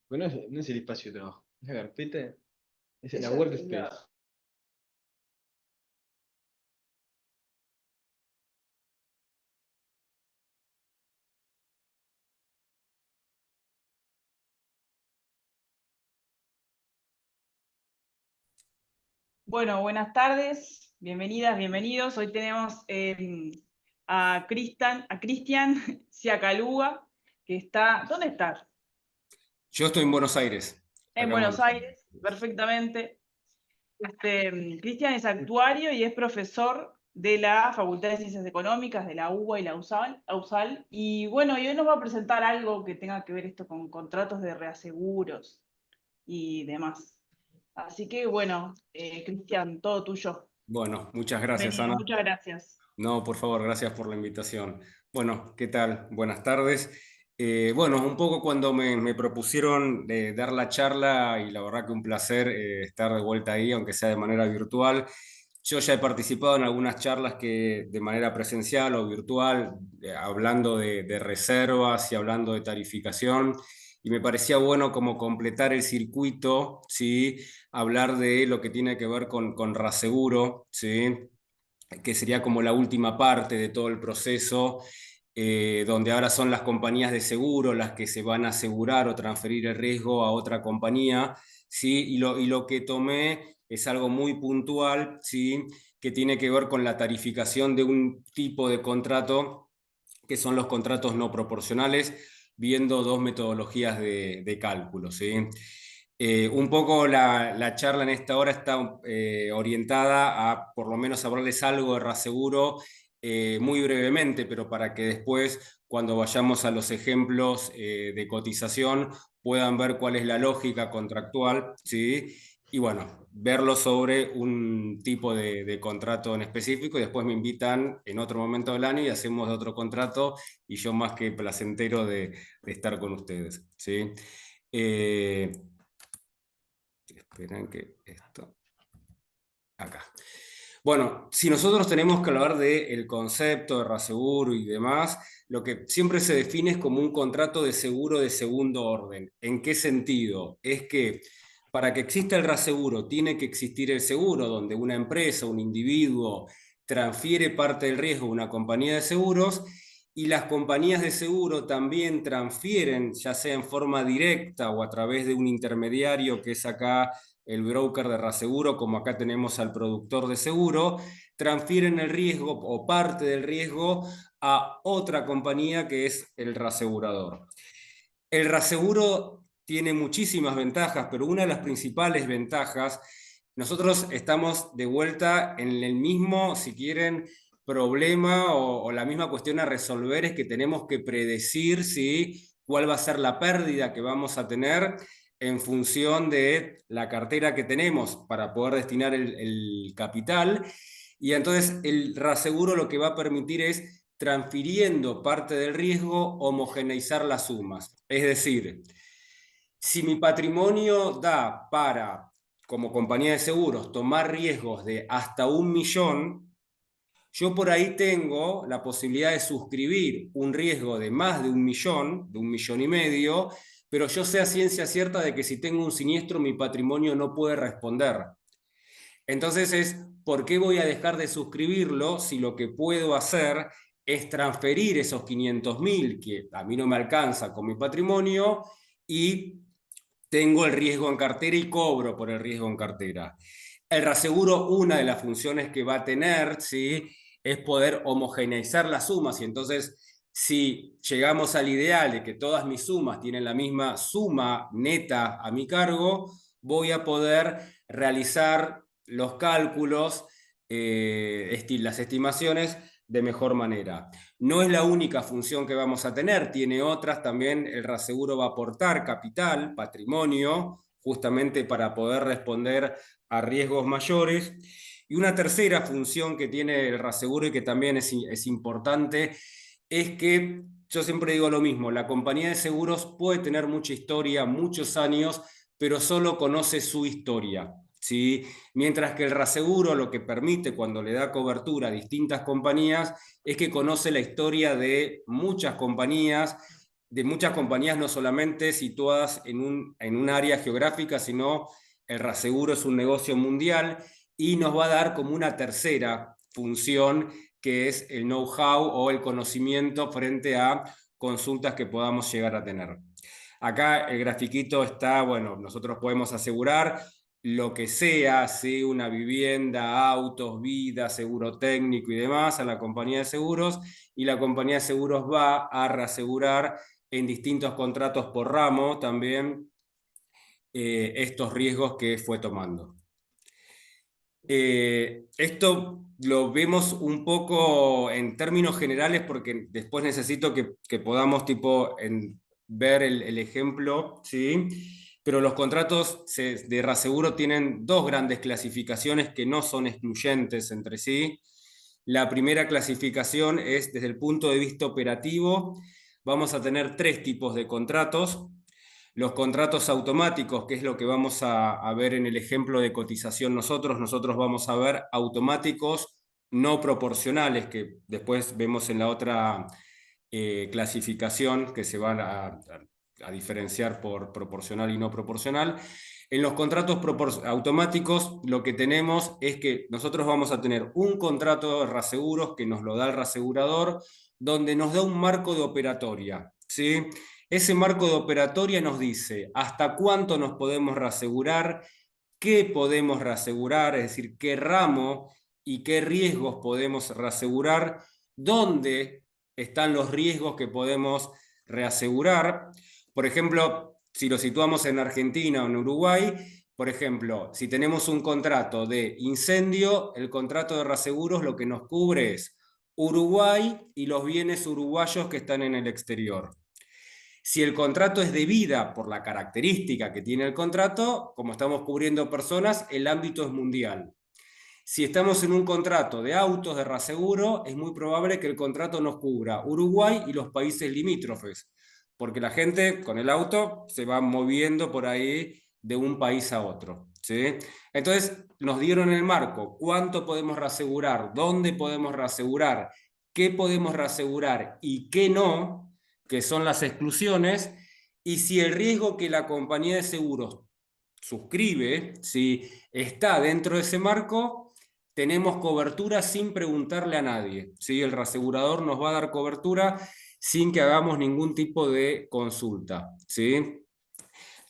Bueno, no es el espacio de trabajo, es la carpeta, es la Esa es workspace. la... Bueno, buenas tardes, bienvenidas, bienvenidos. Hoy tenemos a Cristian Siacaluga, que está, ¿dónde está? Yo estoy en Buenos Aires, En acá en Buenos Buenos Aires. Aires, perfectamente. Cristian es actuario y es profesor de la Facultad de Ciencias Económicas de la UBA y la USAL. Y bueno, y hoy nos va a presentar algo que tenga que ver esto con contratos de reaseguros y demás. Así que bueno, Cristian, todo tuyo. Bueno, muchas gracias, Bienvenido, Ana. muchas gracias. No, por favor, gracias por la invitación. Bueno, ¿qué tal? Buenas tardes. Bueno, un poco cuando me propusieron dar la charla, y la verdad que un placer estar de vuelta ahí, aunque sea de manera virtual. Yo ya he participado en algunas charlas que de manera presencial o virtual, hablando de reservas y hablando de tarificación, y me parecía bueno como completar el circuito, ¿sí? Hablar de lo que tiene que ver con Raseguro, ¿sí? Que sería como la última parte de todo el proceso, donde ahora son las compañías de seguro las que se van a asegurar o transferir el riesgo a otra compañía, ¿sí? Y lo que tomé es algo muy puntual, ¿sí? Que tiene que ver con la tarificación de un tipo de contrato, que son los contratos no proporcionales, viendo dos metodologías de cálculo, ¿sí? Un poco la charla en esta hora está orientada a por lo menos hablarles algo de Raseguro, muy brevemente, pero para que después, cuando vayamos a los ejemplos de cotización, puedan ver cuál es la lógica contractual, ¿sí? Y bueno, verlo sobre un tipo de contrato en específico, y después me invitan en otro momento del año y hacemos otro contrato, y yo más que placentero de estar con ustedes, ¿sí? Eh, Esperen que esto... Acá. Bueno, si nosotros tenemos que hablar del concepto de reaseguro y demás, lo que siempre se define es como un contrato de seguro de segundo orden. ¿En qué sentido? Es que para que exista el reaseguro tiene que existir el seguro, donde una empresa, un individuo, transfiere parte del riesgo a una compañía de seguros, y las compañías de seguro también transfieren, ya sea en forma directa o a través de un intermediario, que es acá el broker de reaseguro, como acá tenemos al productor de seguro, transfieren el riesgo o parte del riesgo a otra compañía, que es el reasegurador. El reaseguro tiene muchísimas ventajas, pero una de las principales ventajas, nosotros estamos de vuelta en el mismo, si quieren, problema o la misma cuestión a resolver, es que tenemos que predecir, ¿sí?, cuál va a ser la pérdida que vamos a tener en función de la cartera que tenemos para poder destinar el capital. Y entonces el reaseguro lo que va a permitir es, transfiriendo parte del riesgo, homogeneizar las sumas. Es decir, si mi patrimonio da para, como compañía de seguros, tomar riesgos de hasta 1 millón, yo por ahí tengo la posibilidad de suscribir un riesgo de más de 1 millón, de 1,5 millones, pero yo sé a ciencia cierta de que si tengo un siniestro mi patrimonio no puede responder. Entonces es, ¿por qué voy a dejar de suscribirlo si lo que puedo hacer es transferir esos 500.000 que a mí no me alcanza con mi patrimonio, y tengo el riesgo en cartera y cobro por el riesgo en cartera? El reaseguro, una de las funciones que va a tener, ¿sí?, es poder homogeneizar las sumas, y entonces, si llegamos al ideal de que todas mis sumas tienen la misma suma neta a mi cargo, voy a poder realizar los cálculos, las estimaciones de mejor manera. No es la única función que vamos a tener, tiene otras también. El reaseguro va a aportar capital, patrimonio, justamente para poder responder a riesgos mayores. Y una tercera función que tiene el reaseguro, y que también es importante, es que yo siempre digo lo mismo: la compañía de seguros puede tener mucha historia, muchos años, pero solo conoce su historia, ¿sí? Mientras que el reaseguro lo que permite, cuando le da cobertura a distintas compañías, es que conoce la historia de muchas compañías, de muchas compañías, no solamente situadas en un área geográfica, sino el reaseguro es un negocio mundial y nos va a dar como una tercera función, que es el know-how o el conocimiento frente a consultas que podamos llegar a tener. Acá el grafiquito está, bueno, nosotros podemos asegurar lo que sea, ¿sí? Una vivienda, autos, vida, seguro técnico y demás a la compañía de seguros, y la compañía de seguros va a reasegurar en distintos contratos por ramo también estos riesgos que fue tomando. Esto lo vemos un poco en términos generales porque después necesito que podamos ver el ejemplo, ¿sí? Pero los contratos de reaseguro tienen dos grandes clasificaciones que no son excluyentes entre sí. La primera clasificación es desde el punto de vista operativo. Vamos a tener tres tipos de contratos. Los contratos automáticos, que es lo que vamos a ver en el ejemplo de cotización nosotros vamos a ver automáticos no proporcionales, que después vemos en la otra clasificación, que se van a diferenciar por proporcional y no proporcional. En los contratos automáticos lo que tenemos es que nosotros vamos a tener un contrato de reaseguros que nos lo da el reasegurador, donde nos da un marco de operatoria, ¿sí? Ese marco de operatoria nos dice hasta cuánto nos podemos reasegurar, qué podemos reasegurar, es decir, qué ramo y qué riesgos podemos reasegurar, dónde están los riesgos que podemos reasegurar. Por ejemplo, si lo situamos en Argentina o en Uruguay, por ejemplo, si tenemos un contrato de incendio, el contrato de reaseguros lo que nos cubre es Uruguay y los bienes uruguayos que están en el exterior. Si el contrato es de vida, por la característica que tiene el contrato, como estamos cubriendo personas, el ámbito es mundial. Si estamos en un contrato de autos de reaseguro, es muy probable que el contrato nos cubra Uruguay y los países limítrofes, porque la gente con el auto se va moviendo por ahí de un país a otro, ¿sí? Entonces nos dieron el marco, cuánto podemos reasegurar, dónde podemos reasegurar, qué podemos reasegurar y qué no, que son las exclusiones, y si el riesgo que la compañía de seguros suscribe, si está dentro de ese marco, tenemos cobertura sin preguntarle a nadie, ¿sí? El reasegurador nos va a dar cobertura sin que hagamos ningún tipo de consulta, ¿sí?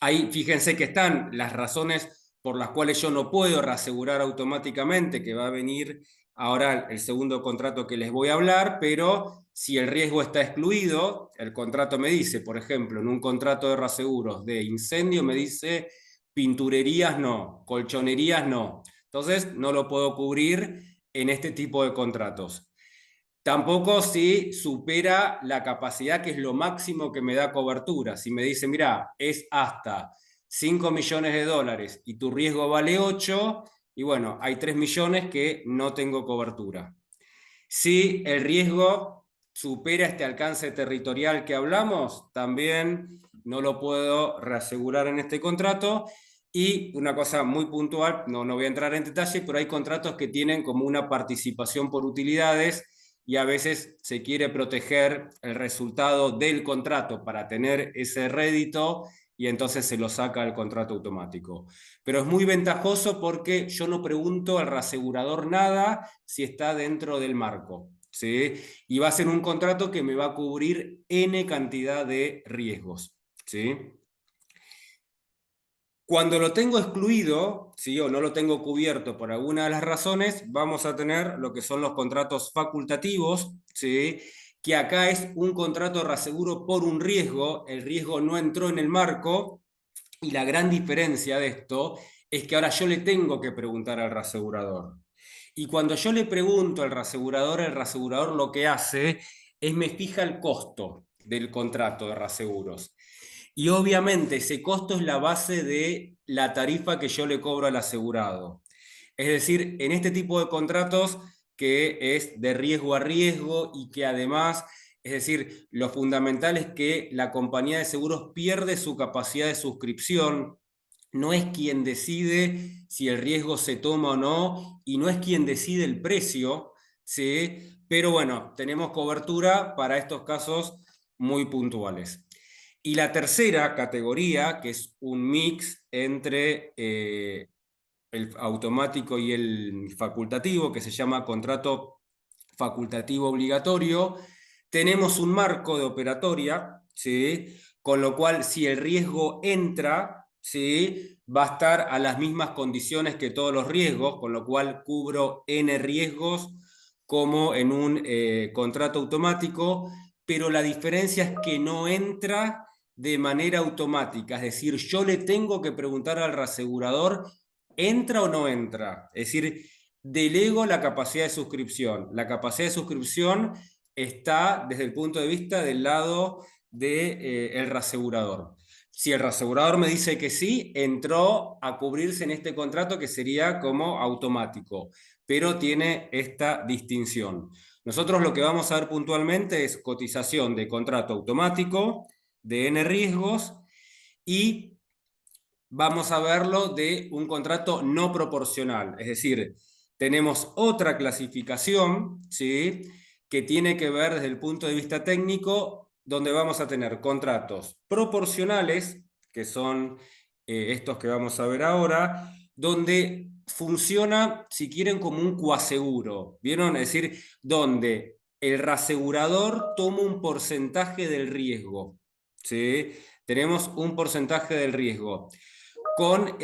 Ahí fíjense que están las razones por las cuales yo no puedo reasegurar automáticamente, que va a venir ahora el segundo contrato que les voy a hablar, pero si el riesgo está excluido, el contrato me dice, por ejemplo, en un contrato de reaseguros de incendio, me dice pinturerías no, colchonerías no. Entonces no lo puedo cubrir en este tipo de contratos. Tampoco si supera la capacidad, que es lo máximo que me da cobertura. Si me dice, mira, es hasta 5 millones de dólares y tu riesgo vale 8, y bueno, hay 3 millones que no tengo cobertura. Si el riesgo supera este alcance territorial que hablamos, también no lo puedo reasegurar en este contrato. Y una cosa muy puntual, no voy a entrar en detalle, pero hay contratos que tienen como una participación por utilidades, y a veces se quiere proteger el resultado del contrato para tener ese rédito, y entonces se lo saca el contrato automático. Pero es muy ventajoso porque yo no pregunto al reasegurador nada si está dentro del marco, ¿sí? Y va a ser un contrato que me va a cubrir N cantidad de riesgos, ¿sí? Cuando lo tengo excluido, si yo no lo tengo cubierto por alguna de las razones, vamos a tener lo que son los contratos facultativos, ¿sí? Que acá es un contrato de reaseguro por un riesgo, el riesgo no entró en el marco, y la gran diferencia de esto es que ahora yo le tengo que preguntar al reasegurador. Y cuando yo le pregunto al reasegurador, el reasegurador lo que hace es me fija el costo del contrato de reaseguros. Y obviamente ese costo es la base de la tarifa que yo le cobro al asegurado. Es decir, en este tipo de contratos que es de riesgo a riesgo y que además, es decir, lo fundamental es que la compañía de seguros pierde su capacidad de suscripción, no es quien decide si el riesgo se toma o no, y no es quien decide el precio, ¿sí? Pero bueno, tenemos cobertura para estos casos muy puntuales. Y la tercera categoría, que es un mix entre el automático y el facultativo, que se llama contrato facultativo obligatorio, tenemos un marco de operatoria, ¿sí? Con lo cual, si el riesgo entra, ¿sí? Va a estar a las mismas condiciones que todos los riesgos, con lo cual cubro N riesgos como en un contrato automático, pero la diferencia es que no entra de manera automática, es decir, yo le tengo que preguntar al reasegurador, ¿entra o no entra? Es decir, delego la capacidad de suscripción. La capacidad de suscripción está desde el punto de vista del lado del reasegurador. Si el reasegurador me dice que sí, entró a cubrirse en este contrato que sería como automático, pero tiene esta distinción. Nosotros lo que vamos a ver puntualmente es cotización de contrato automático, de N riesgos, y vamos a verlo de un contrato no proporcional. Es decir, tenemos otra clasificación, ¿sí?, que tiene que ver desde el punto de vista técnico, donde vamos a tener contratos proporcionales, que son estos que vamos a ver ahora, donde funciona, si quieren, como un coaseguro, ¿vieron? Es decir, donde el reasegurador toma un porcentaje del riesgo, ¿sí? Tenemos un porcentaje del riesgo. Con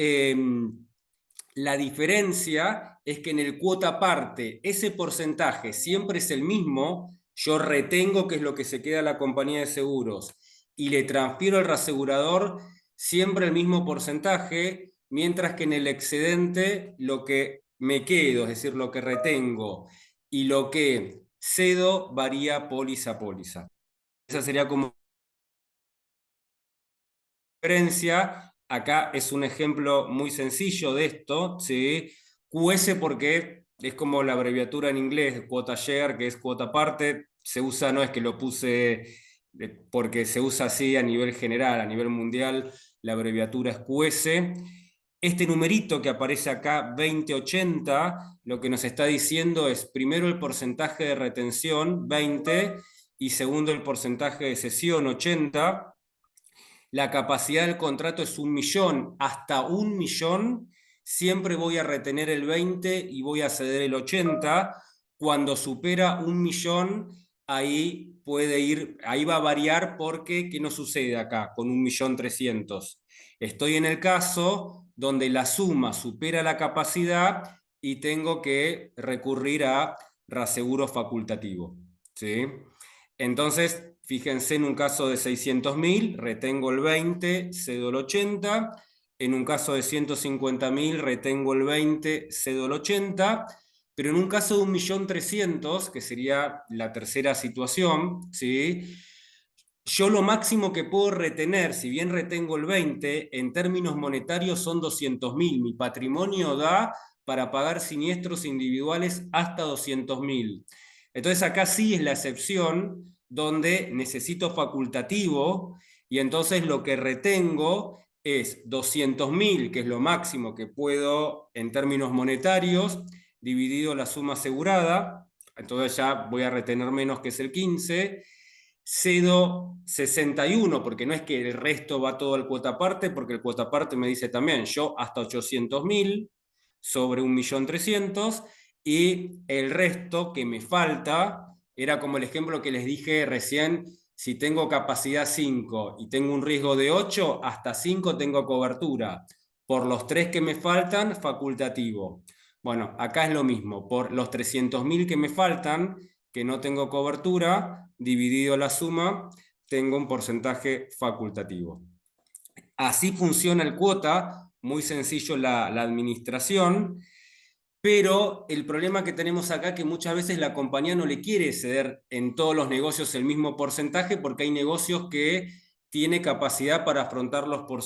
la diferencia es que en el cuota parte ese porcentaje siempre es el mismo, yo retengo que es lo que se queda a la compañía de seguros y le transfiero al reasegurador siempre el mismo porcentaje, mientras que en el excedente lo que me quedo, es decir, lo que retengo y lo que cedo varía póliza a póliza. Esa sería como diferencia. Acá es un ejemplo muy sencillo de esto, ¿sí? QS porque es como la abreviatura en inglés, cuota share, que es cuota parte, se usa, no es que lo puse porque se usa así a nivel general, a nivel mundial, la abreviatura es QS. Este numerito que aparece acá, 2080, lo que nos está diciendo es primero el porcentaje de retención, 20, y segundo el porcentaje de cesión, 80. La capacidad del contrato es 1.000.000, hasta 1.000.000, siempre voy a retener el 20 y voy a ceder el 80. Cuando supera 1.000.000, ahí puede ir, ahí va a variar porque, ¿qué nos sucede acá con 1.300.000? Estoy en el caso donde la suma supera la capacidad y tengo que recurrir a reaseguro facultativo, ¿sí? Entonces, fíjense, en un caso de 600.000, retengo el 20, cedo el 80. En un caso de 150.000, retengo el 20, cedo el 80. Pero en un caso de 1.300.000, que sería la tercera situación, ¿sí?, yo lo máximo que puedo retener, si bien retengo el 20, en términos monetarios son 200.000. Mi patrimonio da para pagar siniestros individuales hasta 200.000. Entonces acá sí es la excepción donde necesito facultativo y entonces lo que retengo es 200.000, que es lo máximo que puedo en términos monetarios, dividido la suma asegurada, entonces ya voy a retener menos, que es el 15, cedo 61, porque no es que el resto va todo al cuota parte, porque el cuota parte me dice también, yo hasta 800.000 sobre 1.300.000, y el resto que me falta, era como el ejemplo que les dije recién, si tengo capacidad 5 y tengo un riesgo de 8, hasta 5 tengo cobertura. Por los 3 que me faltan, facultativo. Bueno, acá es lo mismo, por los 300.000 que me faltan, que no tengo cobertura, dividido la suma, tengo un porcentaje facultativo. Así funciona el cuota, muy sencillo la administración, pero el problema que tenemos acá es que muchas veces la compañía no le quiere ceder en todos los negocios el mismo porcentaje, porque hay negocios que tiene capacidad para afrontarlos por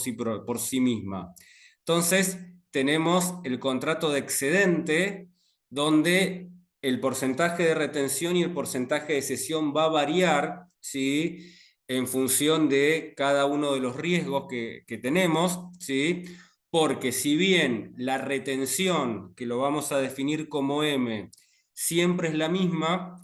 sí misma. Entonces tenemos el contrato de excedente, donde el porcentaje de retención y el porcentaje de cesión va a variar, ¿sí?, en función de cada uno de los riesgos que tenemos, ¿sí?, porque si bien la retención, que lo vamos a definir como M, siempre es la misma,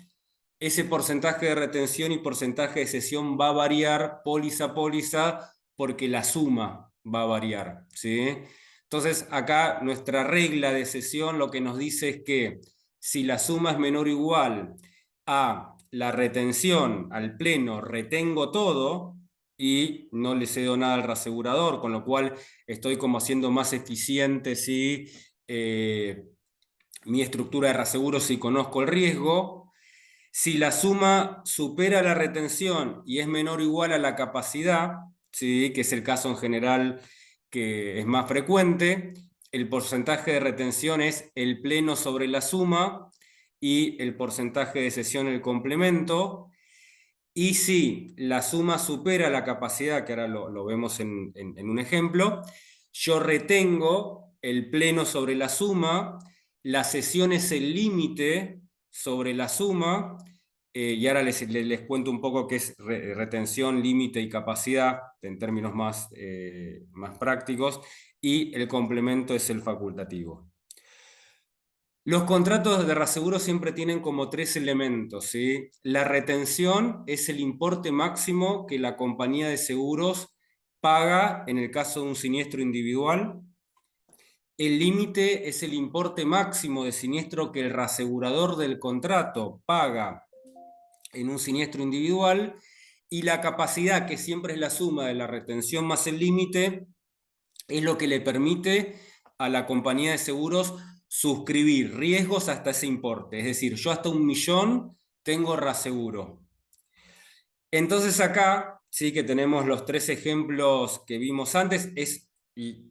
ese porcentaje de retención y porcentaje de cesión va a variar póliza a póliza porque la suma va a variar, ¿sí? Entonces, acá nuestra regla de cesión lo que nos dice es que si la suma es menor o igual a la retención al pleno, retengo todo y no le cedo nada al reasegurador, con lo cual estoy como haciendo más eficiente, ¿sí? Mi estructura de reaseguro si conozco el riesgo. Si la suma supera la retención y es menor o igual a la capacidad, ¿sí? Que es el caso en general que es más frecuente, el porcentaje de retención es el pleno sobre la suma y el porcentaje de cesión el complemento. Y si la suma supera la capacidad, que ahora lo vemos en un ejemplo, yo retengo el pleno sobre la suma, la cesión es el límite sobre la suma, y ahora les cuento un poco qué es retención, límite y capacidad, en términos más prácticos, y el complemento es el facultativo. Los contratos de reaseguro siempre tienen como 3 elementos, ¿sí? La retención es el importe máximo que la compañía de seguros paga en el caso de un siniestro individual. El límite es el importe máximo de siniestro que el reasegurador del contrato paga en un siniestro individual. Y la capacidad, que siempre es la suma de la retención más el límite, es lo que le permite a la compañía de seguros suscribir riesgos hasta ese importe. Es decir, yo hasta 1 millón tengo reaseguro. Entonces acá sí que tenemos los 3 ejemplos que vimos antes. Y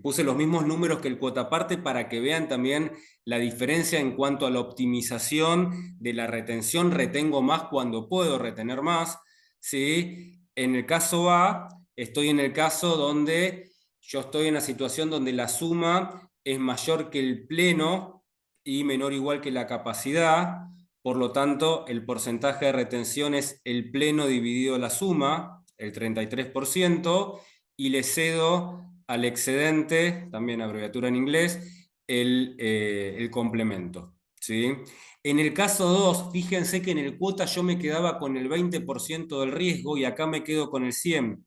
puse los mismos números que el cuota parte para que vean también la diferencia en cuanto a la optimización de la retención. Retengo más cuando puedo retener más, ¿sí? En el caso A, estoy en el caso donde yo estoy en la situación donde la suma es mayor que el pleno y menor o igual que la capacidad. Por lo tanto, el porcentaje de retención es el pleno dividido la suma, el 33%, y le cedo al excedente, también abreviatura en inglés, el complemento, ¿sí? En el caso 2, fíjense que en el cuota yo me quedaba con el 20% del riesgo y acá me quedo con el 100%,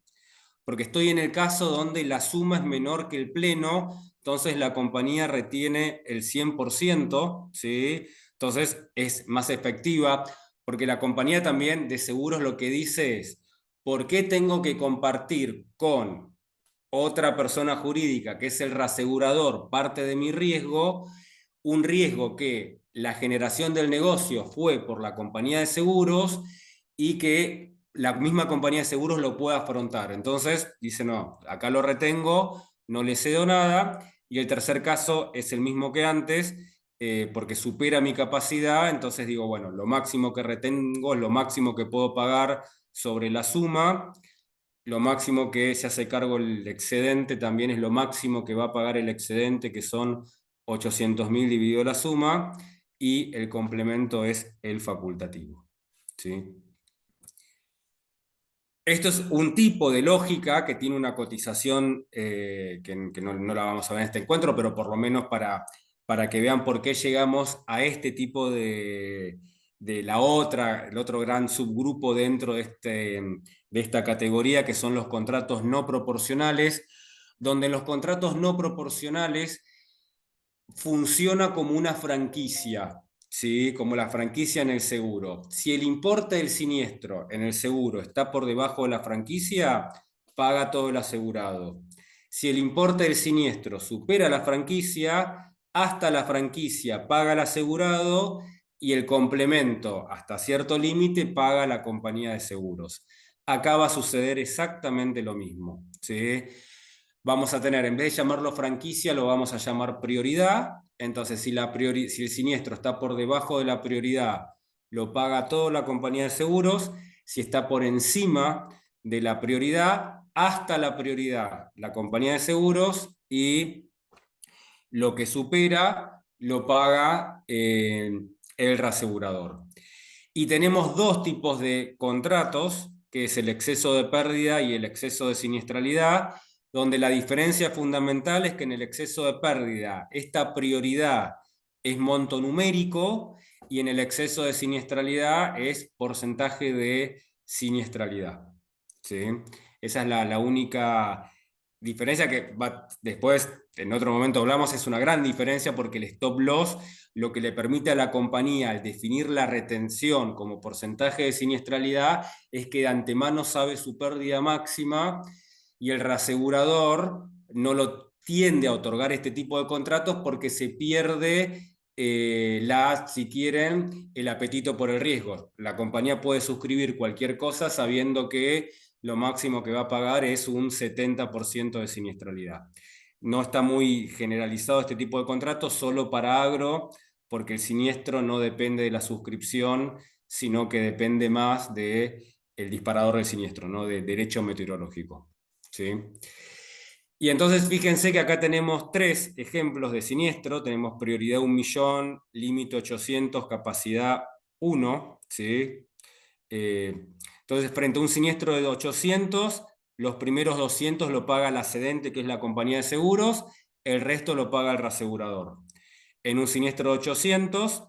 porque estoy en el caso donde la suma es menor que el pleno, entonces la compañía retiene el 100%, ¿sí? Entonces es más efectiva, porque la compañía también de seguros lo que dice es, ¿por qué tengo que compartir con otra persona jurídica, que es el reasegurador, parte de mi riesgo, un riesgo que la generación del negocio fue por la compañía de seguros y que la misma compañía de seguros lo puede afrontar? Entonces dice, no, acá lo retengo, no le cedo nada. Y el tercer caso es el mismo que antes, porque supera mi capacidad. Entonces digo, bueno, lo máximo que retengo es lo máximo que puedo pagar sobre la suma. Lo máximo que se hace cargo el excedente también es lo máximo que va a pagar el excedente, que son 800.000 dividido la suma, y el complemento es el facultativo, ¿sí? Esto es un tipo de lógica que tiene una cotización que no la vamos a ver en este encuentro, pero por lo menos para que vean por qué llegamos a este tipo el otro gran subgrupo dentro de esta categoría, que son los contratos no proporcionales, donde los contratos no proporcionales funciona como una franquicia, ¿sí? Como la franquicia en el seguro. Si el importe del siniestro en el seguro está por debajo de la franquicia, paga todo el asegurado. Si el importe del siniestro supera la franquicia, hasta la franquicia paga el asegurado y el complemento hasta cierto límite paga la compañía de seguros. Acá va a suceder exactamente lo mismo, ¿sí? Vamos a tener, en vez de llamarlo franquicia, lo vamos a llamar prioridad. Entonces, si el siniestro está por debajo de la prioridad, lo paga toda la compañía de seguros. Si está por encima de la prioridad, hasta la prioridad, la compañía de seguros, y lo que supera lo paga el reasegurador. Y tenemos 2 tipos de contratos, que es el exceso de pérdida y el exceso de siniestralidad, donde la diferencia fundamental es que en el exceso de pérdida esta prioridad es monto numérico y en el exceso de siniestralidad es porcentaje de siniestralidad. ¿Sí? Esa es la única diferencia que después, en otro momento hablamos, es una gran diferencia porque el stop loss lo que le permite a la compañía al definir la retención como porcentaje de siniestralidad es que de antemano sabe su pérdida máxima y el reasegurador no lo tiende a otorgar este tipo de contratos porque se pierde si quieren, el apetito por el riesgo. La compañía puede suscribir cualquier cosa sabiendo que lo máximo que va a pagar es un 70% de siniestralidad. No está muy generalizado este tipo de contratos, solo para agro, porque el siniestro no depende de la suscripción, sino que depende más del disparador del siniestro, ¿no? De derecho meteorológico. ¿Sí? Y entonces fíjense que acá tenemos 3 ejemplos de siniestro. Tenemos prioridad 1.000.000, límite 800, capacidad 1. ¿Sí? Entonces, frente a un siniestro de 800, los primeros 200 lo paga la cedente, que es la compañía de seguros, el resto lo paga el reasegurador. En un siniestro de 500,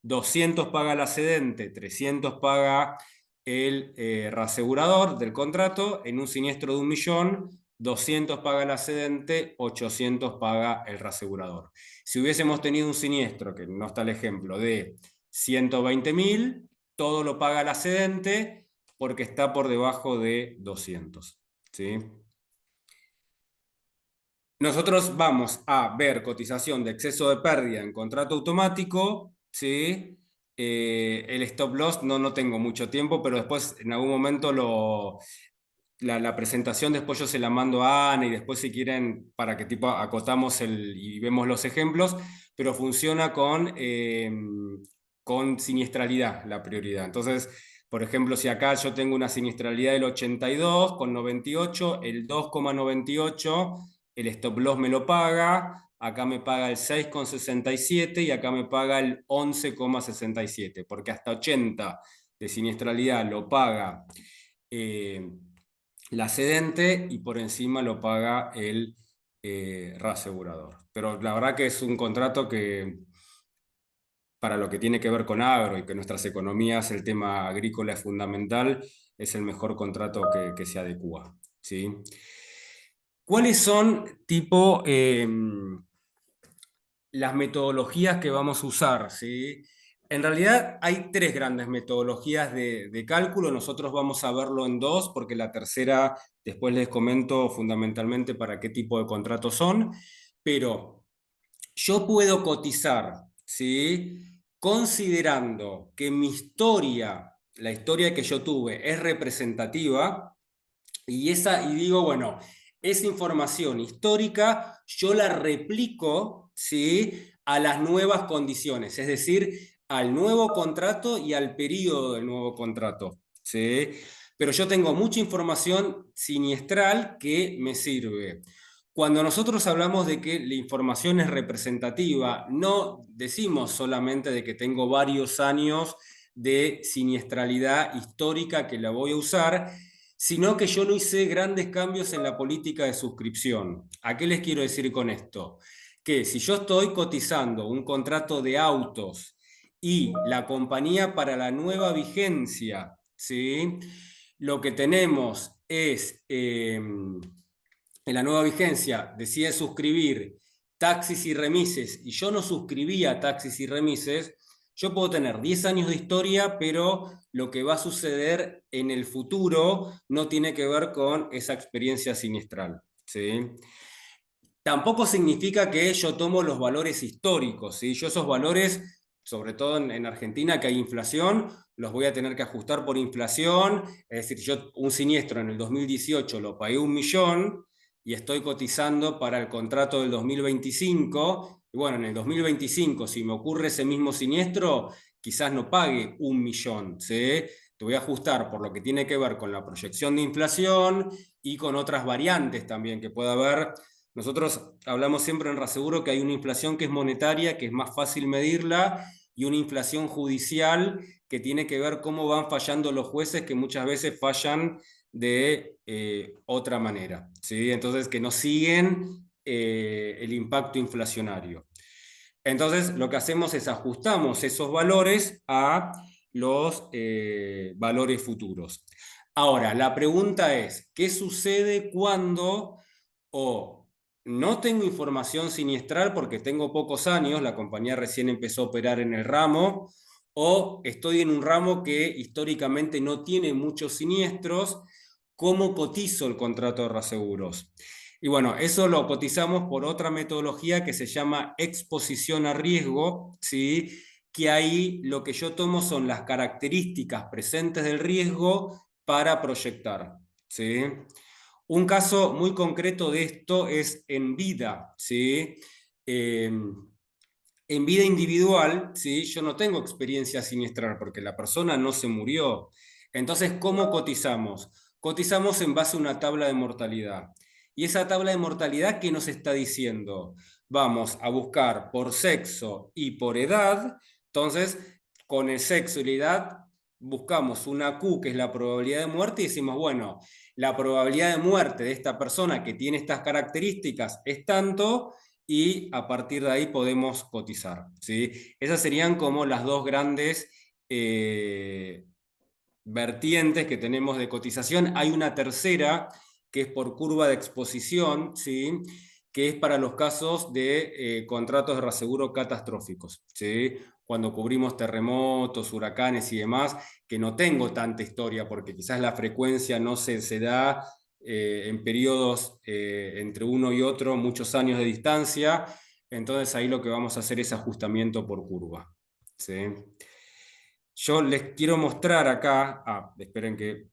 200 paga la cedente, 300 paga el reasegurador del contrato. En un siniestro de 1.000.000, 200 paga la cedente, 800 paga el reasegurador. Si hubiésemos tenido un siniestro, que no está el ejemplo, de 120.000, todo lo paga la cedente porque está por debajo de 200. ¿Sí? Nosotros vamos a ver cotización de exceso de pérdida en contrato automático. ¿Sí? El stop loss no tengo mucho tiempo, pero después en algún momento la presentación después yo se la mando a Ana y después si quieren para que tipo acotamos y vemos los ejemplos, pero funciona con siniestralidad la prioridad. Entonces, por ejemplo, si acá yo tengo una siniestralidad del 82,98, el 2,98, el stop loss me lo paga, acá me paga el 6,67 y acá me paga el 11,67, porque hasta 80 de siniestralidad lo paga la cedente y por encima lo paga el reasegurador. Pero la verdad que es un contrato que para lo que tiene que ver con agro y que nuestras economías, el tema agrícola es fundamental, es el mejor contrato que se adecua. ¿Sí? ¿Cuáles son las metodologías que vamos a usar? ¿Sí? En realidad hay 3 grandes metodologías de cálculo. Nosotros vamos a verlo en 2, porque la tercera después les comento fundamentalmente para qué tipo de contratos son. Pero yo puedo cotizar, ¿sí? Considerando que mi historia, la historia que yo tuve, es representativa, y digo, bueno, esa información histórica yo la replico, ¿sí? A las nuevas condiciones, es decir, al nuevo contrato y al periodo del nuevo contrato, ¿sí? Pero yo tengo mucha información siniestral que me sirve. Cuando nosotros hablamos de que la información es representativa, no decimos solamente de que tengo varios años de siniestralidad histórica que la voy a usar, sino que yo no hice grandes cambios en la política de suscripción. ¿A qué les quiero decir con esto? Que si yo estoy cotizando un contrato de autos y la compañía para la nueva vigencia, ¿sí? Lo que tenemos es, en la nueva vigencia, decide suscribir taxis y remises y yo no suscribía taxis y remises, yo puedo tener 10 años de historia, pero lo que va a suceder en el futuro no tiene que ver con esa experiencia siniestral. ¿Sí? Tampoco significa que yo tomo los valores históricos. ¿Sí? Yo esos valores, sobre todo en Argentina, que hay inflación, los voy a tener que ajustar por inflación. Es decir, yo un siniestro en el 2018 lo pagué 1.000.000 y estoy cotizando para el contrato del 2025. Y bueno, en el 2025, si me ocurre ese mismo siniestro, quizás no pague 1.000.000. ¿Sí? Te voy a ajustar por lo que tiene que ver con la proyección de inflación y con otras variantes también que pueda haber. Nosotros hablamos siempre en Reaseguro que hay una inflación que es monetaria, que es más fácil medirla, y una inflación judicial que tiene que ver cómo van fallando los jueces, que muchas veces fallan de otra manera, ¿sí? Entonces, que no siguen el impacto inflacionario. Entonces, lo que hacemos es ajustamos esos valores a los valores futuros. Ahora, la pregunta es, ¿qué sucede cuando no tengo información siniestral porque tengo pocos años, la compañía recién empezó a operar en el ramo, o estoy en un ramo que históricamente no tiene muchos siniestros? ¿Cómo cotizo el contrato de reaseguros? Y bueno, eso lo cotizamos por otra metodología que se llama exposición a riesgo, ¿sí? Que ahí lo que yo tomo son las características presentes del riesgo para proyectar, ¿sí? Un caso muy concreto de esto es en vida, ¿sí? En vida individual, ¿sí? Yo no tengo experiencia siniestral porque la persona no se murió. Entonces, ¿cómo cotizamos? Cotizamos en base a una tabla de mortalidad. Y esa tabla de mortalidad, ¿qué nos está diciendo? Vamos a buscar por sexo y por edad. Entonces, con el sexo y la edad, buscamos una Q, que es la probabilidad de muerte, y decimos, bueno, la probabilidad de muerte de esta persona que tiene estas características es tanto, y a partir de ahí podemos cotizar, ¿sí? Esas serían como las dos grandes vertientes que tenemos de cotización. Hay una tercera que es por curva de exposición, ¿sí? Que es para los casos de contratos de reaseguro catastróficos, ¿sí? Cuando cubrimos terremotos, huracanes y demás, que no tengo tanta historia porque quizás la frecuencia no se da en periodos entre uno y otro, muchos años de distancia. Entonces ahí lo que vamos a hacer es ajustamiento por curva, ¿sí? Yo les quiero mostrar acá, esperen que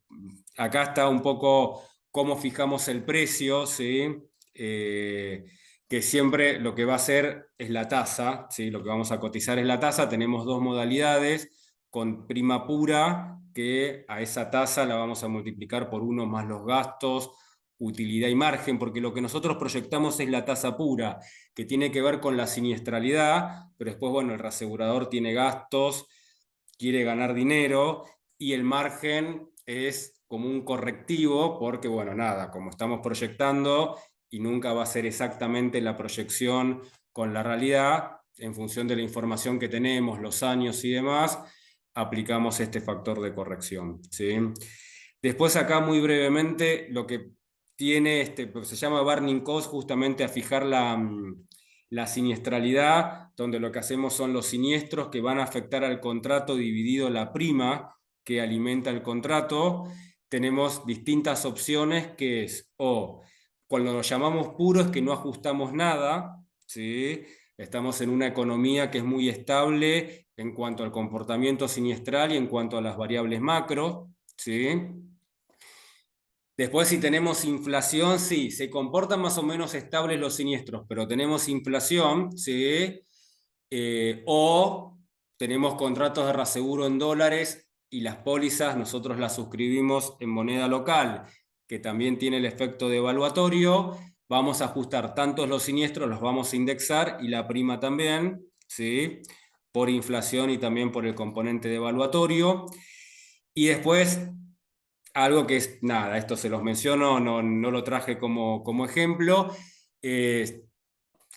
acá está un poco cómo fijamos el precio, ¿sí? Que siempre lo que va a hacer es la tasa, ¿sí? Lo que vamos a cotizar es la tasa. Tenemos dos modalidades, con prima pura, que a esa tasa la vamos a multiplicar por 1 más los gastos, utilidad y margen, porque lo que nosotros proyectamos es la tasa pura, que tiene que ver con la siniestralidad, pero después, bueno, el reasegurador tiene gastos, quiere ganar dinero, y el margen es como un correctivo porque, bueno, nada, como estamos proyectando y nunca va a ser exactamente la proyección con la realidad, en función de la información que tenemos, los años y demás, aplicamos este factor de corrección, ¿sí? Después acá muy brevemente lo que tiene, se llama Burning Cost, justamente a fijar la siniestralidad, donde lo que hacemos son los siniestros que van a afectar al contrato dividido la prima que alimenta el contrato. Tenemos distintas opciones que es, o cuando lo llamamos puro es que no ajustamos nada, ¿sí? Estamos en una economía que es muy estable en cuanto al comportamiento siniestral y en cuanto a las variables macro, ¿sí? Después, si tenemos inflación, sí, se comportan más o menos estables los siniestros, pero tenemos inflación, ¿sí? O tenemos contratos de reaseguro en dólares y las pólizas nosotros las suscribimos en moneda local, que también tiene el efecto devaluatorio. Vamos a ajustar tantos los siniestros, los vamos a indexar, y la prima también, ¿sí? Por inflación y también por el componente devaluatorio. Y después, algo que es, nada, esto se los menciono, no lo traje como ejemplo,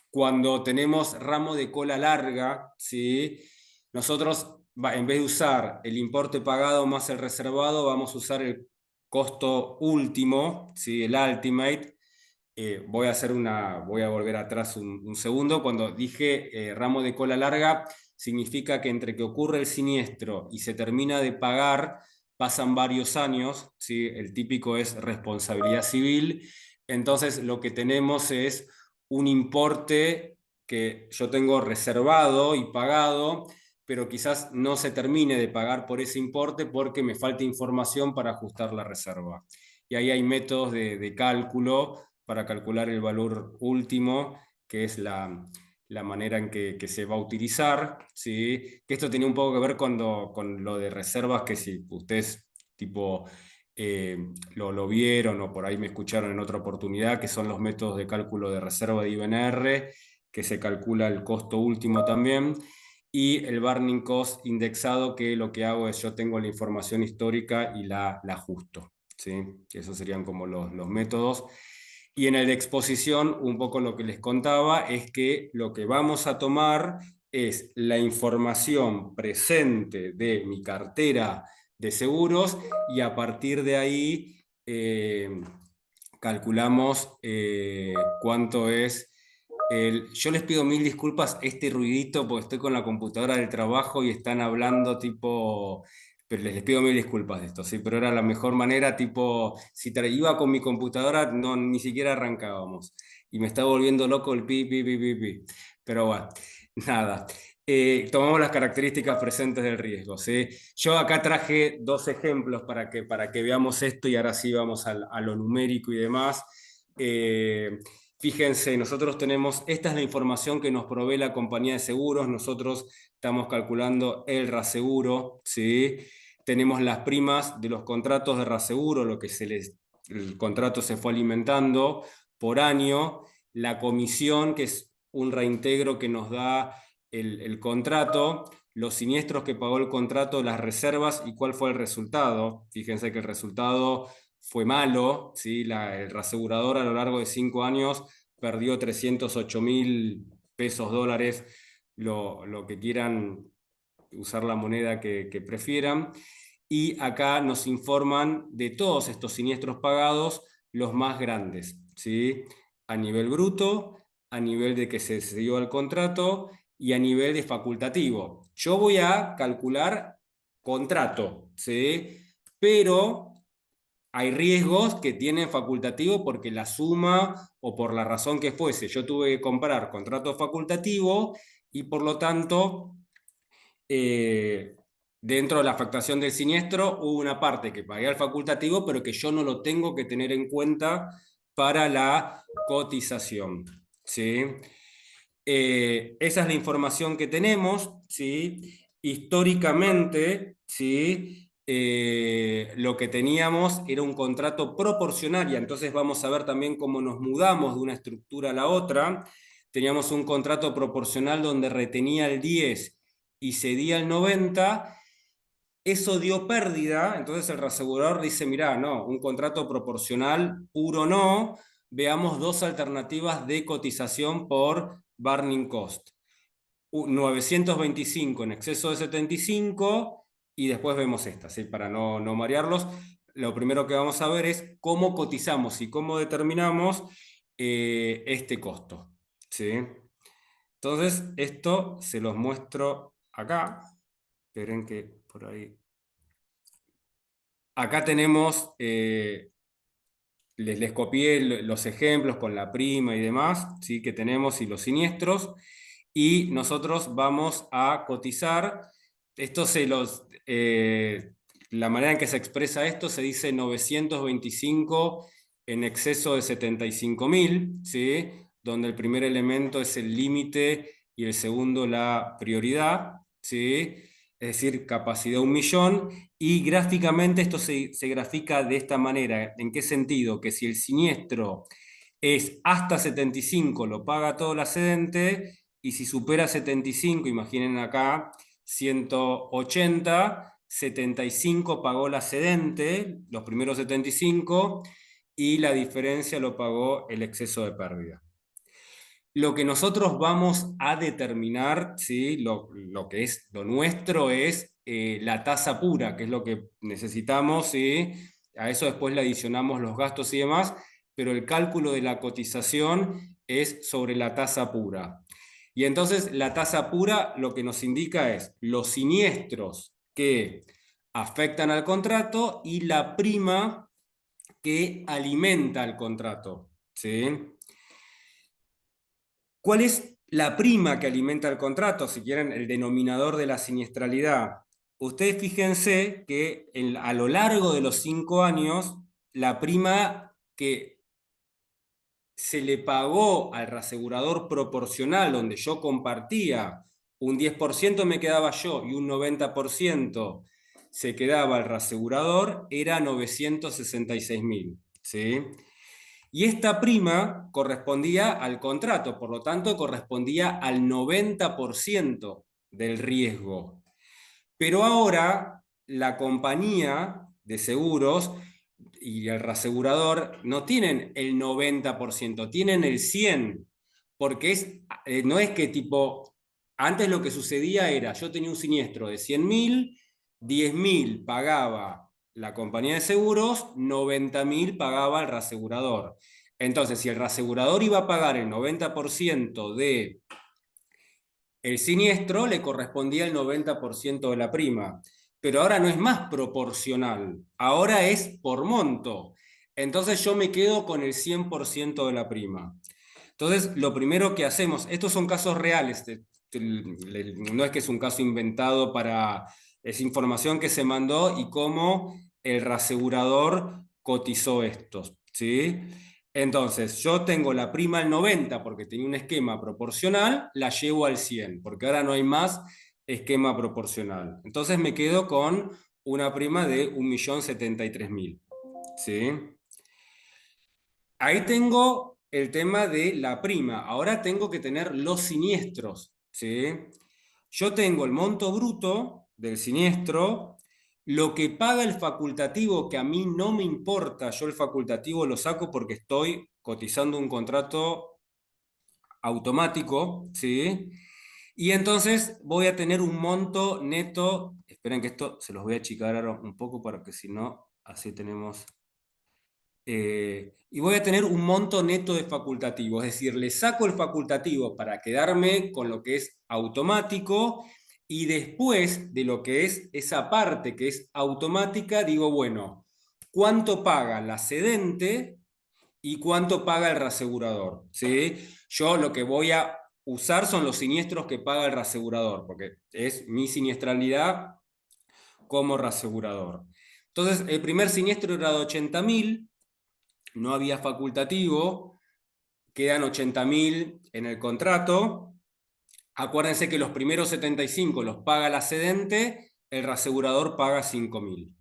cuando tenemos ramo de cola larga, ¿sí? Nosotros, en vez de usar el importe pagado más el reservado, vamos a usar el costo último, ¿sí? El ultimate. Voy a volver atrás un segundo. Cuando dije ramo de cola larga, significa que entre que ocurre el siniestro y se termina de pagar, pasan varios años, ¿sí? El típico es responsabilidad civil. Entonces, lo que tenemos es un importe que yo tengo reservado y pagado, pero quizás no se termine de pagar por ese importe porque me falta información para ajustar la reserva. Y ahí hay métodos de cálculo para calcular el valor último, que es la manera en que se va a utilizar, ¿sí? Que esto tenía un poco que ver con lo de reservas, que si ustedes tipo lo vieron o por ahí me escucharon en otra oportunidad, que son los métodos de cálculo de reserva de IBNR, que se calcula el costo último también, y el burning cost indexado, que lo que hago es yo tengo la información histórica y la ajusto, ¿sí? Que esos serían como los métodos. Y en el de exposición, un poco lo que les contaba es que lo que vamos a tomar es la información presente de mi cartera de seguros y a partir de ahí calculamos cuánto es yo les pido mil disculpas este ruidito porque estoy con la computadora del trabajo y están hablando tipo, pero les pido mil disculpas de esto, ¿sí? Pero era la mejor manera, tipo, si iba con mi computadora no, ni siquiera arrancábamos y me está volviendo loco el pi, pi, pi, pi, pi. Pero bueno, nada. Tomamos las características presentes del riesgo, ¿sí? Yo acá traje dos ejemplos para que veamos esto y ahora sí vamos a lo numérico y demás. Fíjense, nosotros tenemos, esta es la información que nos provee la compañía de seguros, nosotros estamos calculando el reaseguro, ¿sí? Tenemos las primas de los contratos de reaseguro, lo que el contrato se fue alimentando por año, la comisión, que es un reintegro que nos da el contrato, los siniestros que pagó el contrato, las reservas y cuál fue el resultado. Fíjense que el resultado fue malo, ¿sí? El reasegurador a lo largo de 5 años perdió 308.000 pesos, dólares, lo que quieran usar la moneda que prefieran. Y acá nos informan de todos estos siniestros pagados, los más grandes, ¿sí? A nivel bruto, a nivel de que se dio el contrato y a nivel de facultativo. Yo voy a calcular contrato, ¿sí? Pero hay riesgos que tienen facultativo porque la suma o por la razón que fuese, yo tuve que comprar contrato facultativo y por lo tanto, dentro de la afectación del siniestro hubo una parte que pagué al facultativo, pero que yo no lo tengo que tener en cuenta para la cotización, ¿sí? Esa es la información que tenemos, ¿sí? Históricamente, ¿sí? Lo que teníamos era un contrato proporcional, y entonces vamos a ver también cómo nos mudamos de una estructura a la otra. Teníamos un contrato proporcional donde retenía el 10 y cedía el 90. Eso dio pérdida, entonces el reasegurador dice, mirá, no, un contrato proporcional puro no, veamos dos alternativas de cotización por burning cost. 925 en exceso de 75 y después vemos esta, ¿sí? Para no marearlos. Lo primero que vamos a ver es cómo cotizamos y cómo determinamos este costo, ¿sí? Entonces, esto se los muestro acá. Esperen que por ahí... Acá tenemos, les copié los ejemplos con la prima y demás, ¿sí? Que tenemos y los siniestros, y nosotros vamos a cotizar. Esto la manera en que se expresa esto se dice 925 en exceso de 75.000, ¿sí? Donde el primer elemento es el límite y el segundo la prioridad, ¿sí? Es decir, capacidad 1.000.000, y gráficamente esto se grafica de esta manera. ¿En qué sentido? Que si el siniestro es hasta 75, lo paga todo el accedente, y si supera 75, imaginen acá, 180, 75 pagó el accedente, los primeros 75, y la diferencia lo pagó el exceso de pérdida. Lo que nosotros vamos a determinar, ¿sí? Lo que es lo nuestro es la tasa pura, que es lo que necesitamos, ¿sí? A eso después le adicionamos los gastos y demás, pero el cálculo de la cotización es sobre la tasa pura. Y entonces la tasa pura lo que nos indica es los siniestros que afectan al contrato y la prima que alimenta el contrato, ¿sí? ¿Cuál es la prima que alimenta el contrato? Si quieren, el denominador de la siniestralidad. Ustedes fíjense que a lo largo de los 5 años, la prima que se le pagó al reasegurador proporcional, donde yo compartía un 10% me quedaba yo y un 90% se quedaba el reasegurador, era 966.000, ¿sí? Y esta prima correspondía al contrato, por lo tanto correspondía al 90% del riesgo. Pero ahora la compañía de seguros y el reasegurador no tienen el 90%, tienen el 100%, porque no es que tipo, antes lo que sucedía era, yo tenía un siniestro de 100.000, 10.000 pagaba la compañía de seguros, 90.000 pagaba el reasegurador. Entonces, si el reasegurador iba a pagar el 90% de el siniestro, le correspondía el 90% de la prima. Pero ahora no es más proporcional, ahora es por monto. Entonces yo me quedo con el 100% de la prima. Entonces, lo primero que hacemos, estos son casos reales, no es que es un caso inventado es información que se mandó y cómo el reasegurador cotizó estos, ¿sí? Entonces, yo tengo la prima al 90 porque tenía un esquema proporcional, la llevo al 100, porque ahora no hay más esquema proporcional. Entonces me quedo con una prima de 1.073.000, ¿sí? Ahí tengo el tema de la prima. Ahora tengo que tener los siniestros, ¿sí? Yo tengo el monto bruto del siniestro, lo que paga el facultativo, que a mí no me importa, yo el facultativo lo saco porque estoy cotizando un contrato automático, ¿sí? Y entonces voy a tener un monto neto, esperen que esto se los voy a achicar ahora un poco para que si no, así tenemos... y voy a tener un monto neto de facultativo, es decir, le saco el facultativo para quedarme con lo que es automático y después de lo que es esa parte que es automática, digo, bueno, ¿cuánto paga la cedente y cuánto paga el reasegurador? ¿Sí? Yo lo que voy a usar son los siniestros que paga el reasegurador, porque es mi siniestralidad como reasegurador. Entonces, el primer siniestro era de 80.000, no había facultativo, quedan 80.000 en el contrato. Acuérdense que los primeros 75 los paga la cedente, el reasegurador paga 5.000.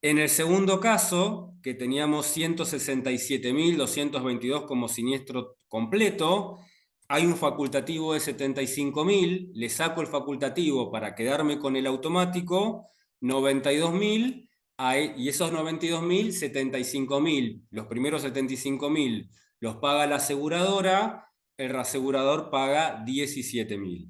En el segundo caso, que teníamos 167.222 como siniestro completo, hay un facultativo de 75.000, le saco el facultativo para quedarme con el automático, 92.000, y esos 92.000, 75.000, los primeros 75.000 los paga la aseguradora, el reasegurador paga 17.000.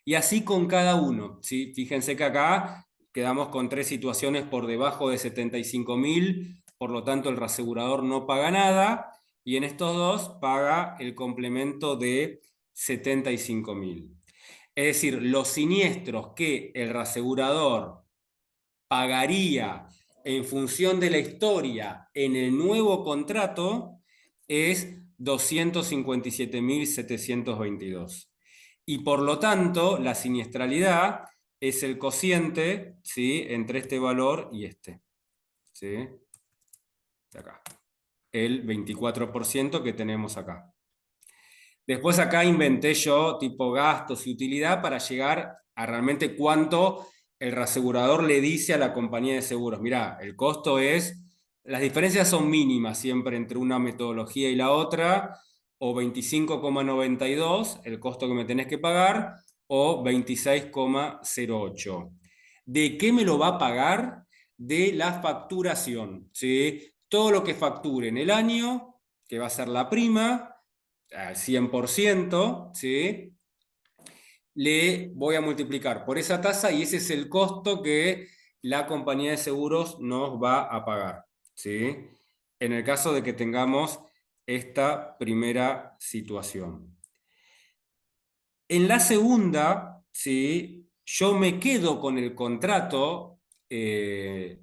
Y así con cada uno, ¿sí? Fíjense que acá quedamos con 3 situaciones por debajo de 75.000, por lo tanto el reasegurador no paga nada, y en estos dos paga el complemento de 75.000. Es decir, los siniestros que el reasegurador pagaría en función de la historia en el nuevo contrato es 257.722. Y por lo tanto, la siniestralidad es el cociente, ¿sí?, entre este valor y este. ¿Sí? De acá. El 24% que tenemos acá. Después acá inventé yo tipo gastos y utilidad para llegar a realmente cuánto el reasegurador le dice a la compañía de seguros. Mirá, el costo es... Las diferencias son mínimas siempre entre una metodología y la otra, o 25,92 el costo que me tenés que pagar, o 26,08. ¿De qué me lo va a pagar? De la facturación, ¿sí? Todo lo que facture en el año, que va a ser la prima, al 100%, ¿sí? Le voy a multiplicar por esa tasa y ese es el costo que la compañía de seguros nos va a pagar, ¿sí? En el caso de que tengamos esta primera situación. En la segunda, ¿sí?, yo me quedo con el contrato de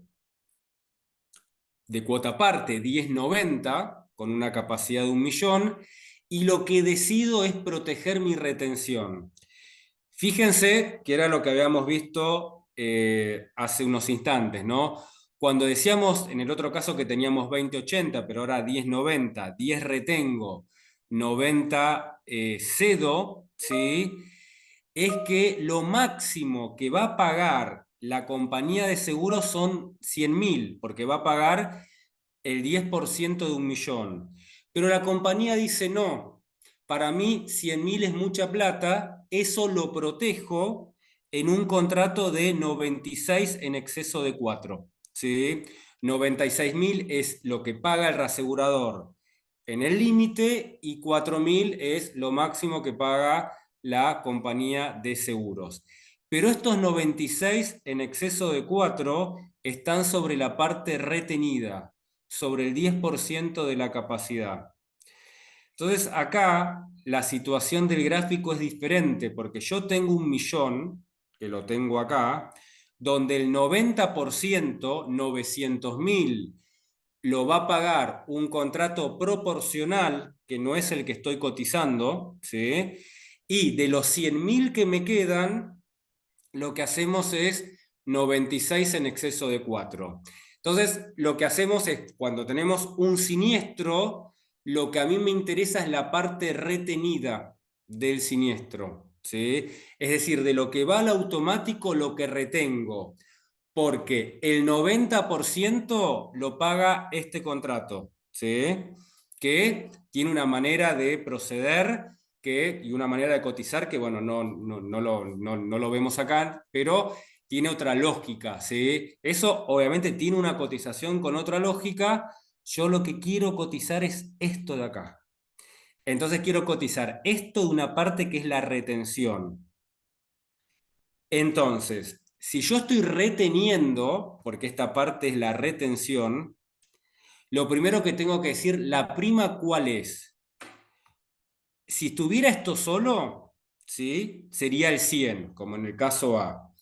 cuota parte 1090 con una capacidad de 1.000.000 y lo que decido es proteger mi retención. Fíjense que era lo que habíamos visto hace unos instantes, ¿no? Cuando decíamos en el otro caso que teníamos 20-80, pero ahora 10-90, 10 retengo, 90 cedo, ¿sí? Es que lo máximo que va a pagar la compañía de seguros son 100.000, porque va a pagar el 10% de 1.000.000. Pero la compañía dice no, para mí 100.000 es mucha plata, eso lo protejo en un contrato de 96 en exceso de 4. ¿Sí? 96.000 es lo que paga el reasegurador en el límite y 4.000 es lo máximo que paga la compañía de seguros. Pero estos 96 en exceso de 4 están sobre la parte retenida, sobre el 10% de la capacidad. Entonces acá la situación del gráfico es diferente, porque yo tengo 1.000.000, que lo tengo acá, donde el 90%, 900.000, lo va a pagar un contrato proporcional, que no es el que estoy cotizando, ¿sí? Y de los 100.000 que me quedan, lo que hacemos es 96 en exceso de 4. Entonces, lo que hacemos es, cuando tenemos un siniestro, lo que a mí me interesa es la parte retenida del siniestro, ¿sí? Es decir, de lo que va al automático, lo que retengo, porque el 90% lo paga este contrato, ¿sí? Que tiene una manera de proceder y una manera de cotizar que, bueno, no lo vemos acá, pero tiene otra lógica, ¿sí? Eso obviamente tiene una cotización con otra lógica. Yo lo que quiero cotizar es esto de acá. Entonces quiero cotizar esto de una parte que es la retención. Entonces, si yo estoy reteniendo, porque esta parte es la retención, lo primero que tengo que decir, la prima, ¿cuál es? Si estuviera esto solo, ¿sí? Sería el 100, como en el caso A.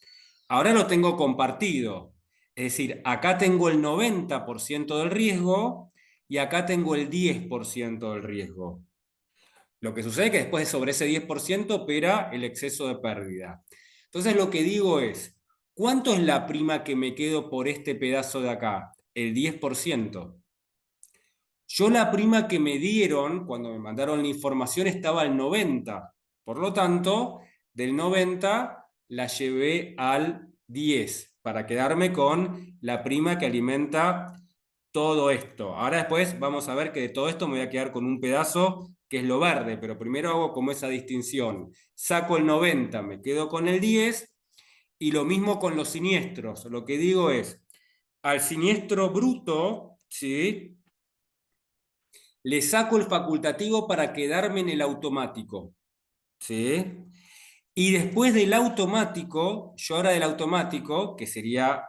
Ahora lo tengo compartido. Es decir, acá tengo el 90% del riesgo y acá tengo el 10% del riesgo. Lo que sucede es que después sobre ese 10% opera el exceso de pérdida. Entonces lo que digo es, ¿cuánto es la prima que me quedo por este pedazo de acá? El 10%. Yo la prima que me dieron cuando me mandaron la información estaba al 90. Por lo tanto, del 90 la llevé al 10 para quedarme con la prima que alimenta todo esto. Ahora después vamos a ver que de todo esto me voy a quedar con un pedazo que es lo verde, pero primero hago como esa distinción. Saco el 90, me quedo con el 10 y lo mismo con los siniestros. Lo que digo es, al siniestro bruto, ¿sí? Le saco el facultativo para quedarme en el automático, ¿sí? Y después del automático, yo ahora del automático, que sería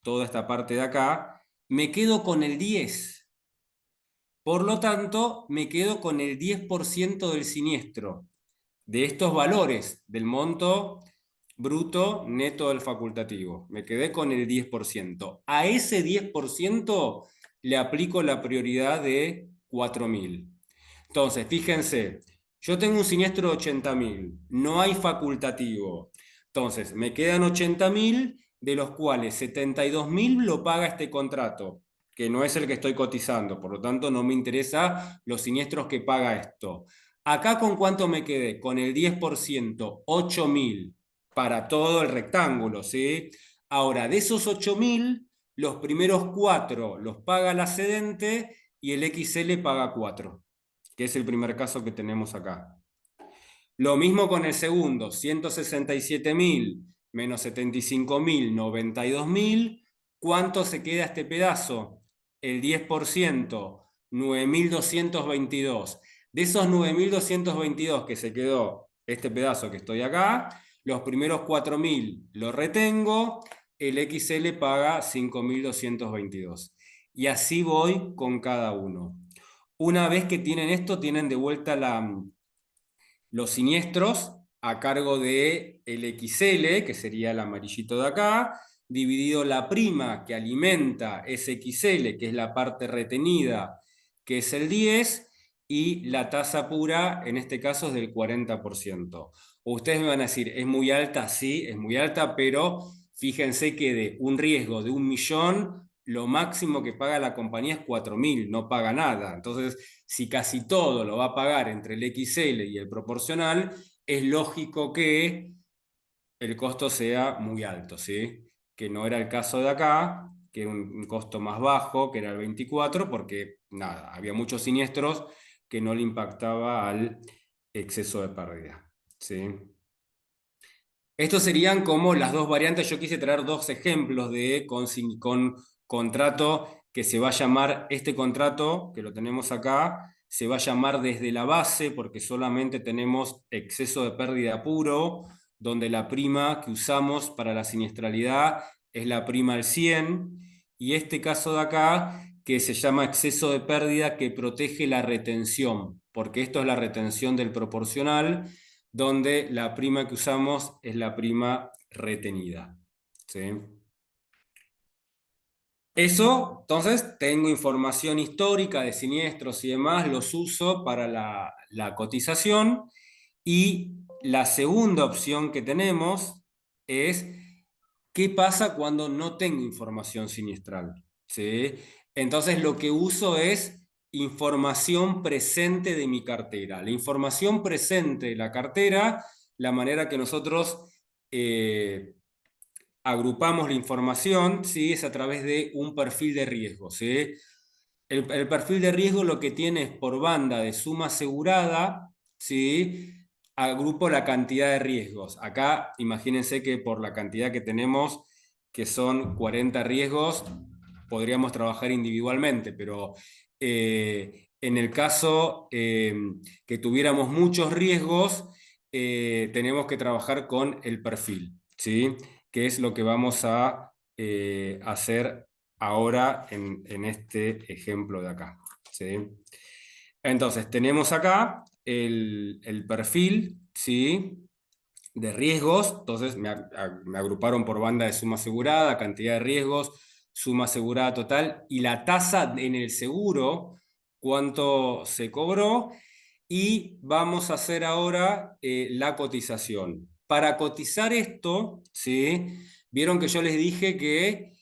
toda esta parte de acá, me quedo con el 10. Por lo tanto, me quedo con el 10% del siniestro, de estos valores, del monto bruto neto del facultativo. Me quedé con el 10%. A ese 10% le aplico la prioridad de 4.000. Entonces, fíjense, yo tengo un siniestro de 80.000, no hay facultativo. Entonces, me quedan 80.000, de los cuales 72.000 lo paga este contrato, que no es el que estoy cotizando, por lo tanto no me interesa los siniestros que paga esto. Acá, ¿con cuánto me quedé? Con el 10%, 8.000 para todo el rectángulo, ¿sí? Ahora, de esos 8.000, los primeros 4 los paga la cedente y el XL paga 4, que es el primer caso que tenemos acá. Lo mismo con el segundo, 167.000 menos 75.000, 92.000. ¿Cuánto se queda este pedazo? El 10%, 9.222. De esos 9.222 que se quedó este pedazo que estoy acá, los primeros 4.000 lo retengo, el XL paga 5.222. Y así voy con cada uno. Una vez que tienen esto, tienen de vuelta los siniestros a cargo de el XL, que sería el amarillito de acá, dividido la prima que alimenta ese XL, que es la parte retenida, que es el 10, y la tasa pura, en este caso, es del 40%. Ustedes me van a decir, ¿es muy alta? Sí, es muy alta, pero fíjense que de un riesgo de 1.000.000, lo máximo que paga la compañía es 4.000, no paga nada. Entonces, si casi todo lo va a pagar entre el XL y el proporcional, es lógico que el costo sea muy alto, ¿sí? Que no era el caso de acá, que era un costo más bajo, que era el 24, porque nada, había muchos siniestros que no le impactaba al exceso de pérdida, ¿sí? Estos serían como las dos variantes. Yo quise traer dos ejemplos con contrato que se va a llamar, este contrato que lo tenemos acá, se va a llamar desde la base, porque solamente tenemos exceso de pérdida puro, donde la prima que usamos para la siniestralidad es la prima al 100, y este caso de acá, que se llama exceso de pérdida que protege la retención, porque esto es la retención del proporcional, donde la prima que usamos es la prima retenida. ¿Sí? Eso, entonces, tengo información histórica de siniestros y demás, los uso para la cotización. Y la segunda opción que tenemos es qué pasa cuando no tengo información siniestral. ¿Sí? Entonces, lo que uso es información presente de mi cartera. La información presente de la cartera, la manera que nosotros agrupamos la información, ¿sí? Es a través de un perfil de riesgo. ¿Sí? El perfil de riesgo lo que tiene es por banda de suma asegurada, ¿sí? Agrupo la cantidad de riesgos. Acá imagínense que por la cantidad que tenemos, que son 40 riesgos, podríamos trabajar individualmente, pero en el caso que tuviéramos muchos riesgos, tenemos que trabajar con el perfil, ¿sí? Que es lo que vamos a hacer ahora en este ejemplo de acá. ¿Sí? Entonces, tenemos acá el perfil, ¿sí? De riesgos. Entonces, me agruparon por banda de suma asegurada, cantidad de riesgos, suma asegurada total y la tasa en el seguro, cuánto se cobró. Y vamos a hacer ahora la cotización. Para cotizar esto, ¿sí? Vieron que yo les dije que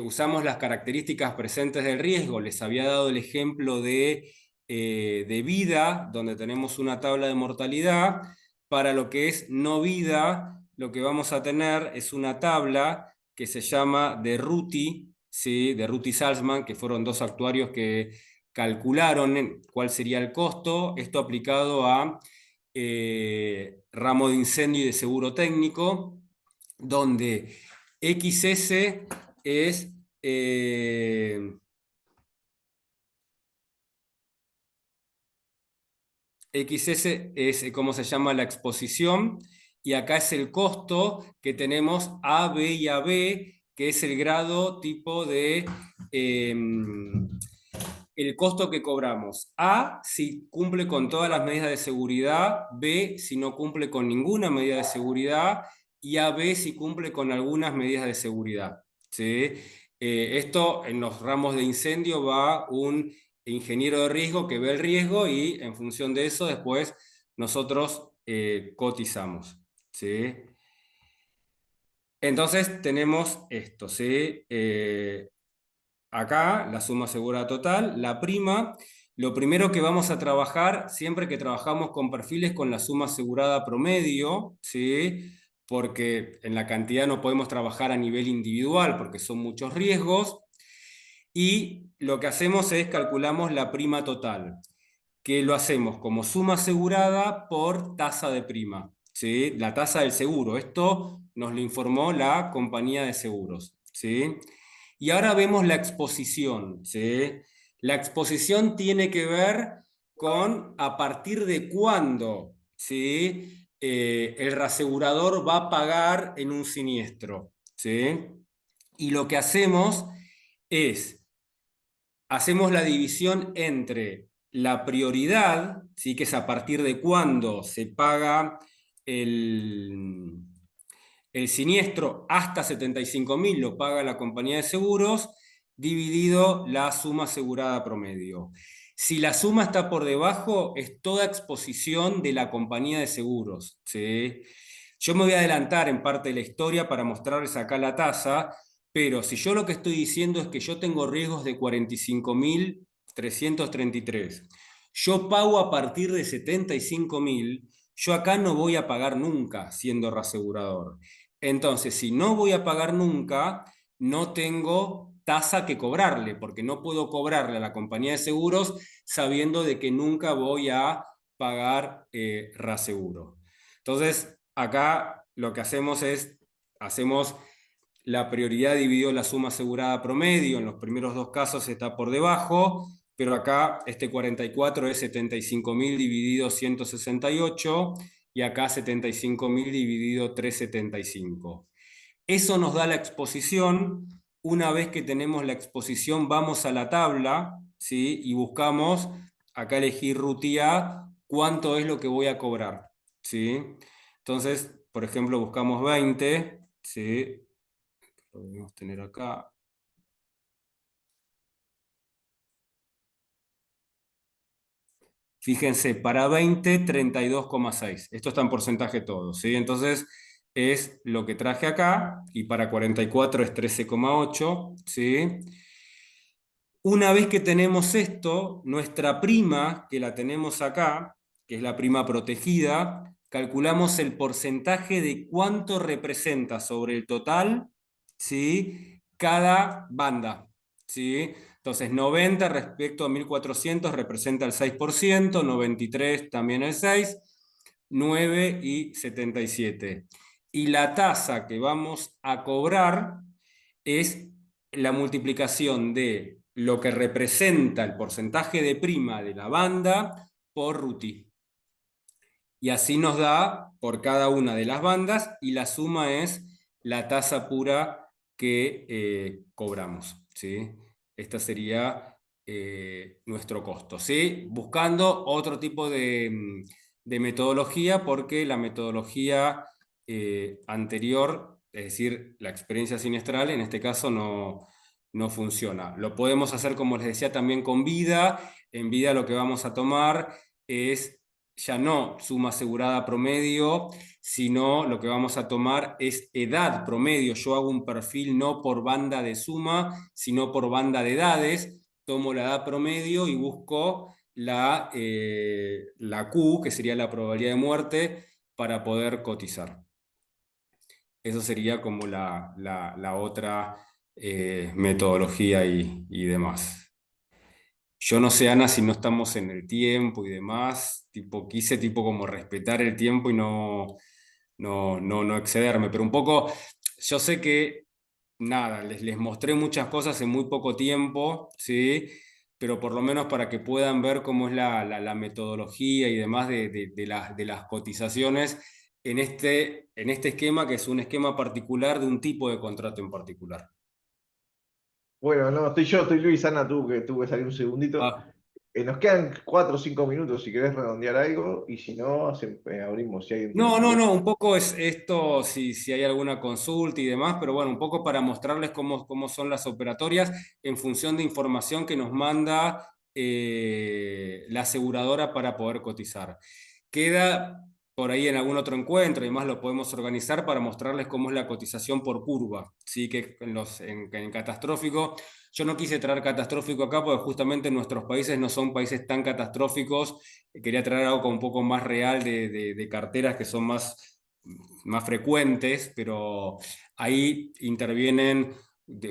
usamos las características presentes del riesgo. Les había dado el ejemplo de vida, donde tenemos una tabla de mortalidad. Para lo que es no vida, lo que vamos a tener es una tabla que se llama de Ruti, ¿sí? De Ruti-Salzman, que fueron dos actuarios que calcularon cuál sería el costo, esto aplicado a ramo de incendio y de seguro técnico, donde XS es XS es cómo se llama la exposición, y acá es el costo que tenemos A, B y AB, que es el grado tipo de el costo que cobramos. A, si cumple con todas las medidas de seguridad, B, si no cumple con ninguna medida de seguridad, y AB, si cumple con algunas medidas de seguridad. ¿Sí? Esto en los ramos de incendio va un ingeniero de riesgo que ve el riesgo y en función de eso después nosotros cotizamos. ¿Sí? Entonces tenemos esto, ¿sí? Acá la suma asegurada total, la prima. Lo primero que vamos a trabajar, siempre que trabajamos con perfiles, con la suma asegurada promedio, ¿sí? Porque en la cantidad no podemos trabajar a nivel individual porque son muchos riesgos. Y lo que hacemos es calculamos la prima total, que lo hacemos como suma asegurada por tasa de prima, ¿sí? La tasa del seguro. Esto nos lo informó la compañía de seguros, ¿sí? Y ahora vemos la exposición, ¿sí? La exposición tiene que ver con a partir de cuándo, ¿sí? El reasegurador va a pagar en un siniestro, ¿sí? Y lo que hacemos es hacemos la división entre la prioridad, ¿sí? Que es a partir de cuándo se paga el siniestro, hasta 75.000 lo paga la compañía de seguros, dividido la suma asegurada promedio. Si la suma está por debajo, es toda exposición de la compañía de seguros, ¿sí? Yo me voy a adelantar en parte de la historia para mostrarles acá la tasa, pero si yo lo que estoy diciendo es que yo tengo riesgos de 45.333, yo pago a partir de 75.000, yo acá no voy a pagar nunca siendo reasegurador. Entonces, si no voy a pagar nunca, no tengo tasa que cobrarle, porque no puedo cobrarle a la compañía de seguros sabiendo de que nunca voy a pagar reaseguro. Entonces, acá lo que hacemos es, hacemos la prioridad dividido la suma asegurada promedio, en los primeros dos casos está por debajo, pero acá este 44 es 75.000 dividido 168 y acá 75.000 dividido 375. Eso nos da la exposición. Una vez que tenemos la exposición, vamos a la tabla, ¿sí? Y buscamos, acá elegir RUTIA, cuánto es lo que voy a cobrar, ¿sí? Entonces, por ejemplo, buscamos 20, ¿sí? Lo debemos tener acá. Fíjense, para 20, 32,6. Esto está en porcentaje todo, ¿sí? Entonces, es lo que traje acá, y para 44 es 13,8, ¿sí? Una vez que tenemos esto, nuestra prima, que la tenemos acá, que es la prima protegida, calculamos el porcentaje de cuánto representa sobre el total, ¿sí? Cada banda, ¿sí? Entonces, 90 respecto a 1400 representa el 6%, 93 también el 6%, 9 y 77. Y la tasa que vamos a cobrar es la multiplicación de lo que representa el porcentaje de prima de la banda por RUTI. Y así nos da por cada una de las bandas, y la suma es la tasa pura que cobramos, ¿sí? Esta sería nuestro costo, ¿sí? Buscando otro tipo de metodología, porque la metodología anterior, es decir, la experiencia siniestral, en este caso no funciona. Lo podemos hacer, como les decía, también con vida. En vida lo que vamos a tomar es ya no suma asegurada promedio, sino lo que vamos a tomar es edad promedio. Yo hago un perfil no por banda de suma, sino por banda de edades. Tomo la edad promedio y busco la Q, que sería la probabilidad de muerte, para poder cotizar. Eso sería como la otra metodología y demás. Yo no sé, Ana, si no estamos en el tiempo y demás, tipo, quise tipo como respetar el tiempo y no excederme, pero un poco, yo sé que, nada, les mostré muchas cosas en muy poco tiempo, ¿sí? Pero por lo menos para que puedan ver cómo es la metodología y demás de las cotizaciones en este esquema, que es un esquema particular de un tipo de contrato en particular. Bueno, no, estoy Luis, Ana, tuve que salir un segundito. Ah, Nos quedan 4 o 5 minutos si querés redondear algo, y si no, abrimos si alguien tiene preguntas. No, un poco es esto, si hay alguna consulta y demás, pero bueno, un poco para mostrarles cómo son las operatorias en función de información que nos manda la aseguradora para poder cotizar. Queda por ahí en algún otro encuentro, y además lo podemos organizar para mostrarles cómo es la cotización por curva, ¿sí? Que en catastrófico, yo no quise traer catastrófico acá porque justamente nuestros países no son países tan catastróficos. Quería traer algo un poco más real de carteras que son más frecuentes, pero ahí intervienen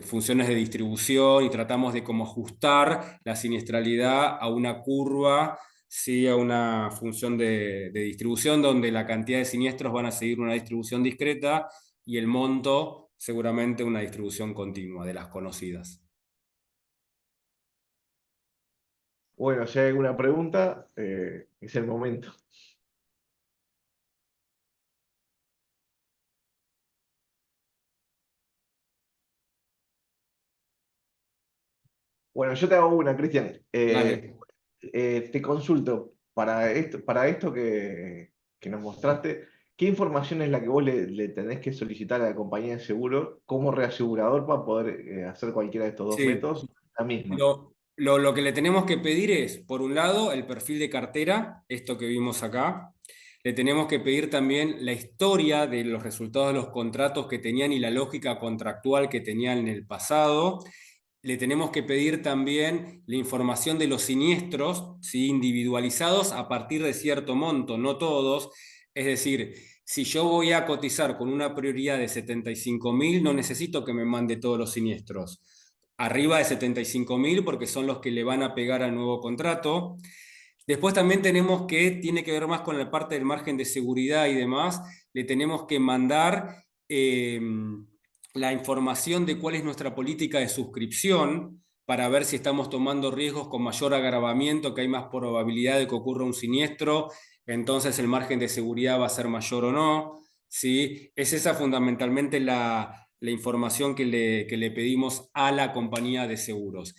funciones de distribución y tratamos de cómo ajustar la siniestralidad a una curva, sí, a una función de distribución donde la cantidad de siniestros van a seguir una distribución discreta y el monto seguramente una distribución continua de las conocidas. Bueno, si hay alguna pregunta, es el momento. Bueno, yo te hago una, Cristian. Dale. Te consulto, para esto que nos mostraste, ¿qué información es la que vos le tenés que solicitar a la compañía de seguro como reasegurador para poder hacer cualquiera de estos dos Sí. métodos? La misma. Lo que le tenemos que pedir es, por un lado, el perfil de cartera, esto que vimos acá. Le tenemos que pedir también la historia de los resultados de los contratos que tenían y la lógica contractual que tenían en el pasado. Le tenemos que pedir también la información de los siniestros, ¿sí? Individualizados a partir de cierto monto, no todos. Es decir, si yo voy a cotizar con una prioridad de 75.000, no necesito que me mande todos los siniestros. Arriba de 75.000 porque son los que le van a pegar al nuevo contrato. Después también tenemos tiene que ver más con la parte del margen de seguridad y demás, le tenemos que mandar la información de cuál es nuestra política de suscripción para ver si estamos tomando riesgos con mayor agravamiento, que hay más probabilidad de que ocurra un siniestro, entonces el margen de seguridad va a ser mayor o no. ¿Sí? Es esa fundamentalmente la información que le pedimos a la compañía de seguros.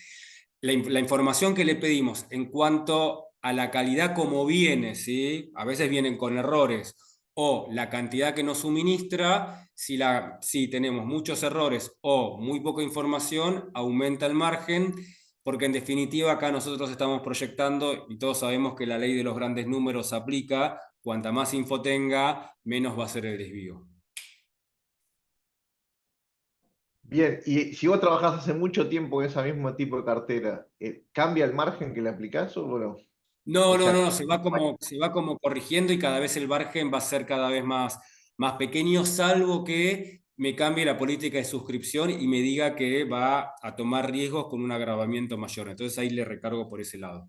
La información que le pedimos en cuanto a la calidad como viene, ¿sí? A veces vienen con errores, o la cantidad que nos suministra, si tenemos muchos errores o muy poca información, aumenta el margen, porque en definitiva acá nosotros estamos proyectando, y todos sabemos que la ley de los grandes números aplica, cuanta más info tenga, menos va a ser el desvío. Bien, y si vos trabajás hace mucho tiempo en ese mismo tipo de cartera, ¿cambia el margen que le aplicás o no? No, O no, sea, no, se va como corrigiendo y cada vez el margen va a ser cada vez más pequeño, salvo que me cambie la política de suscripción y me diga que va a tomar riesgos con un agravamiento mayor. Entonces ahí le recargo por ese lado.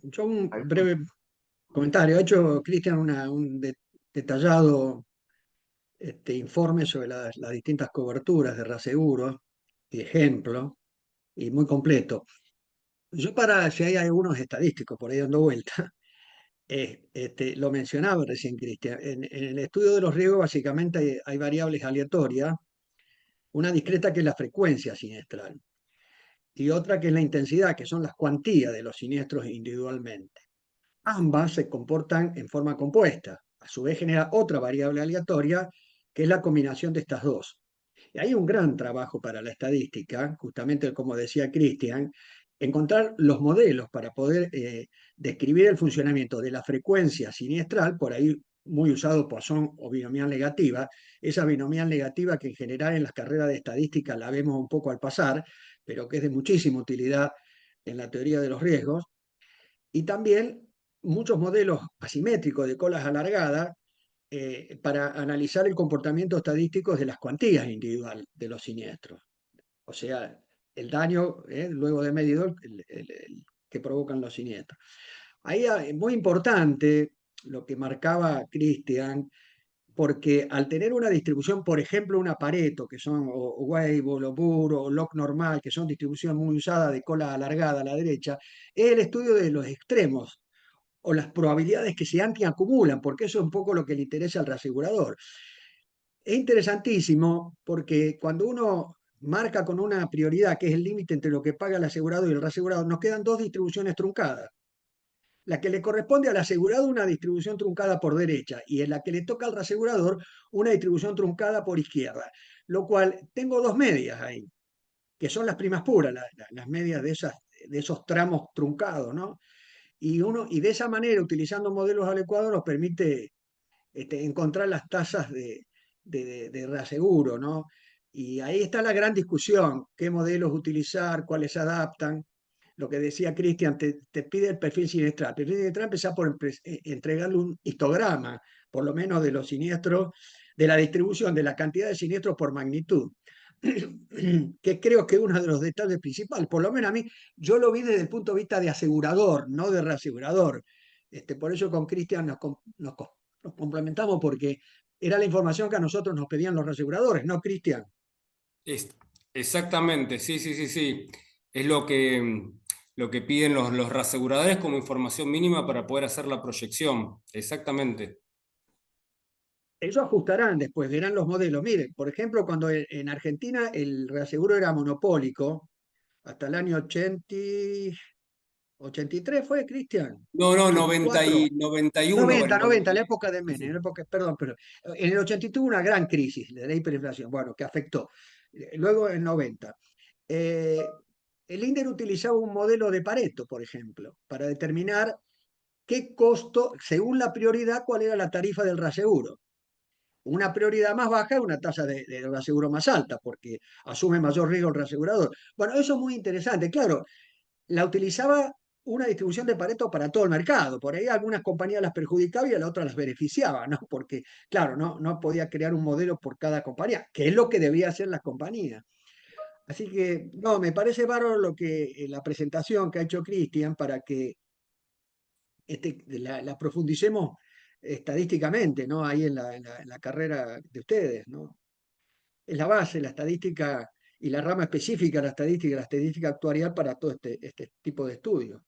Yo un breve comentario. Ha hecho Cristian detallado informe sobre las distintas coberturas de reaseguro y ejemplo, y muy completo. Yo si hay algunos estadísticos por ahí dando vuelta, lo mencionaba recién Cristian, en el estudio de los riesgos básicamente hay variables aleatorias, una discreta que es la frecuencia siniestral y otra que es la intensidad, que son las cuantías de los siniestros individualmente. Ambas se comportan en forma compuesta. A su vez genera otra variable aleatoria, que es la combinación de estas dos. Y hay un gran trabajo para la estadística, justamente como decía Cristian, encontrar los modelos para poder describir el funcionamiento de la frecuencia siniestral, por ahí muy usado Poisson o binomial negativa, esa binomial negativa que en general en las carreras de estadística la vemos un poco al pasar, pero que es de muchísima utilidad en la teoría de los riesgos, y también muchos modelos asimétricos de colas alargadas para analizar el comportamiento estadístico de las cuantías individuales de los siniestros. O sea, el daño, luego de medido, que provocan los siniestros. Ahí es muy importante lo que marcaba Cristian, porque al tener una distribución, por ejemplo, una Pareto, que son o Weibull, o Burr, o log normal, que son distribuciones muy usadas de cola alargada a la derecha, es el estudio de los extremos o las probabilidades que se antiacumulan, porque eso es un poco lo que le interesa al reasegurador. Es interesantísimo porque cuando uno marca con una prioridad, que es el límite entre lo que paga el asegurado y el reasegurador, nos quedan dos distribuciones truncadas. La que le corresponde al asegurado, una distribución truncada por derecha, y en la que le toca al reasegurador, una distribución truncada por izquierda. Lo cual tengo dos medias ahí, que son las primas puras, las medias de esos tramos truncados, ¿no? Y de esa manera, utilizando modelos adecuados, nos permite encontrar las tasas de reaseguro, ¿no? Y ahí está la gran discusión, qué modelos utilizar, cuáles se adaptan. Lo que decía Cristian, te pide el perfil siniestral. El perfil siniestral empieza por entregarle un histograma, por lo menos de los siniestros, de la distribución de la cantidad de siniestros por magnitud, que creo que es uno de los detalles principales. Por lo menos a mí, yo lo vi desde el punto de vista de asegurador, no de reasegurador. Por eso con Cristian nos complementamos, porque era la información que a nosotros nos pedían los reaseguradores, ¿no, Cristian? Es- Exactamente, sí, sí, sí, sí. Es lo que piden los reaseguradores como información mínima para poder hacer la proyección. Exactamente. Ellos ajustarán después, verán los modelos. Miren, por ejemplo, cuando en Argentina el reaseguro era monopólico, hasta el año 83 fue, Cristian, No, no, 84. 91. 90, la época de Menem, perdón, pero en el 83 hubo una gran crisis de la hiperinflación, bueno, que afectó. Luego en 90. Eh, el INDER utilizaba un modelo de Pareto, por ejemplo, para determinar qué costo, según la prioridad, cuál era la tarifa del reaseguro. Una prioridad más baja es una tasa de reaseguro más alta, porque asume mayor riesgo el reasegurador. Bueno, eso es muy interesante. Claro, la utilizaba una distribución de Pareto para todo el mercado. Por ahí algunas compañías las perjudicaba y a la otra las beneficiaba, ¿no? Porque, claro, no podía crear un modelo por cada compañía, que es lo que debía hacer las compañías. Así que, no, me parece bárbaro la presentación que ha hecho Cristian para que la profundicemos estadísticamente, ¿no? Ahí en la carrera de ustedes, ¿no? Es la base, la estadística y la rama específica de la estadística actuarial para todo este tipo de estudios.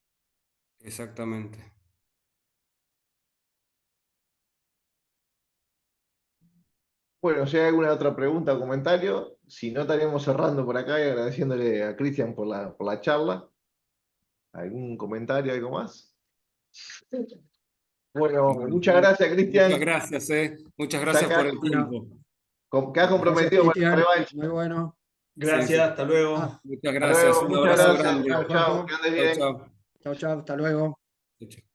Exactamente. Bueno, si hay alguna otra pregunta o comentario, si no estaríamos cerrando por acá y agradeciéndole a Cristian por la charla. ¿Algún comentario, algo más? Bueno, muchas gracias, Muchas Cristian. gracias, Muchas Ya gracias por el Bueno, tiempo. quedás gracias, comprometido con la Cristian. revancha. Muy bueno. Sí, sí. Gracias, hasta luego. Ah, Muchas Hasta gracias, luego, un muchas abrazo gracias. grande. chao, Chao, chao, Jorge. que andes Chau, bien. chau. Chao, chao, hasta luego. Chau, chau.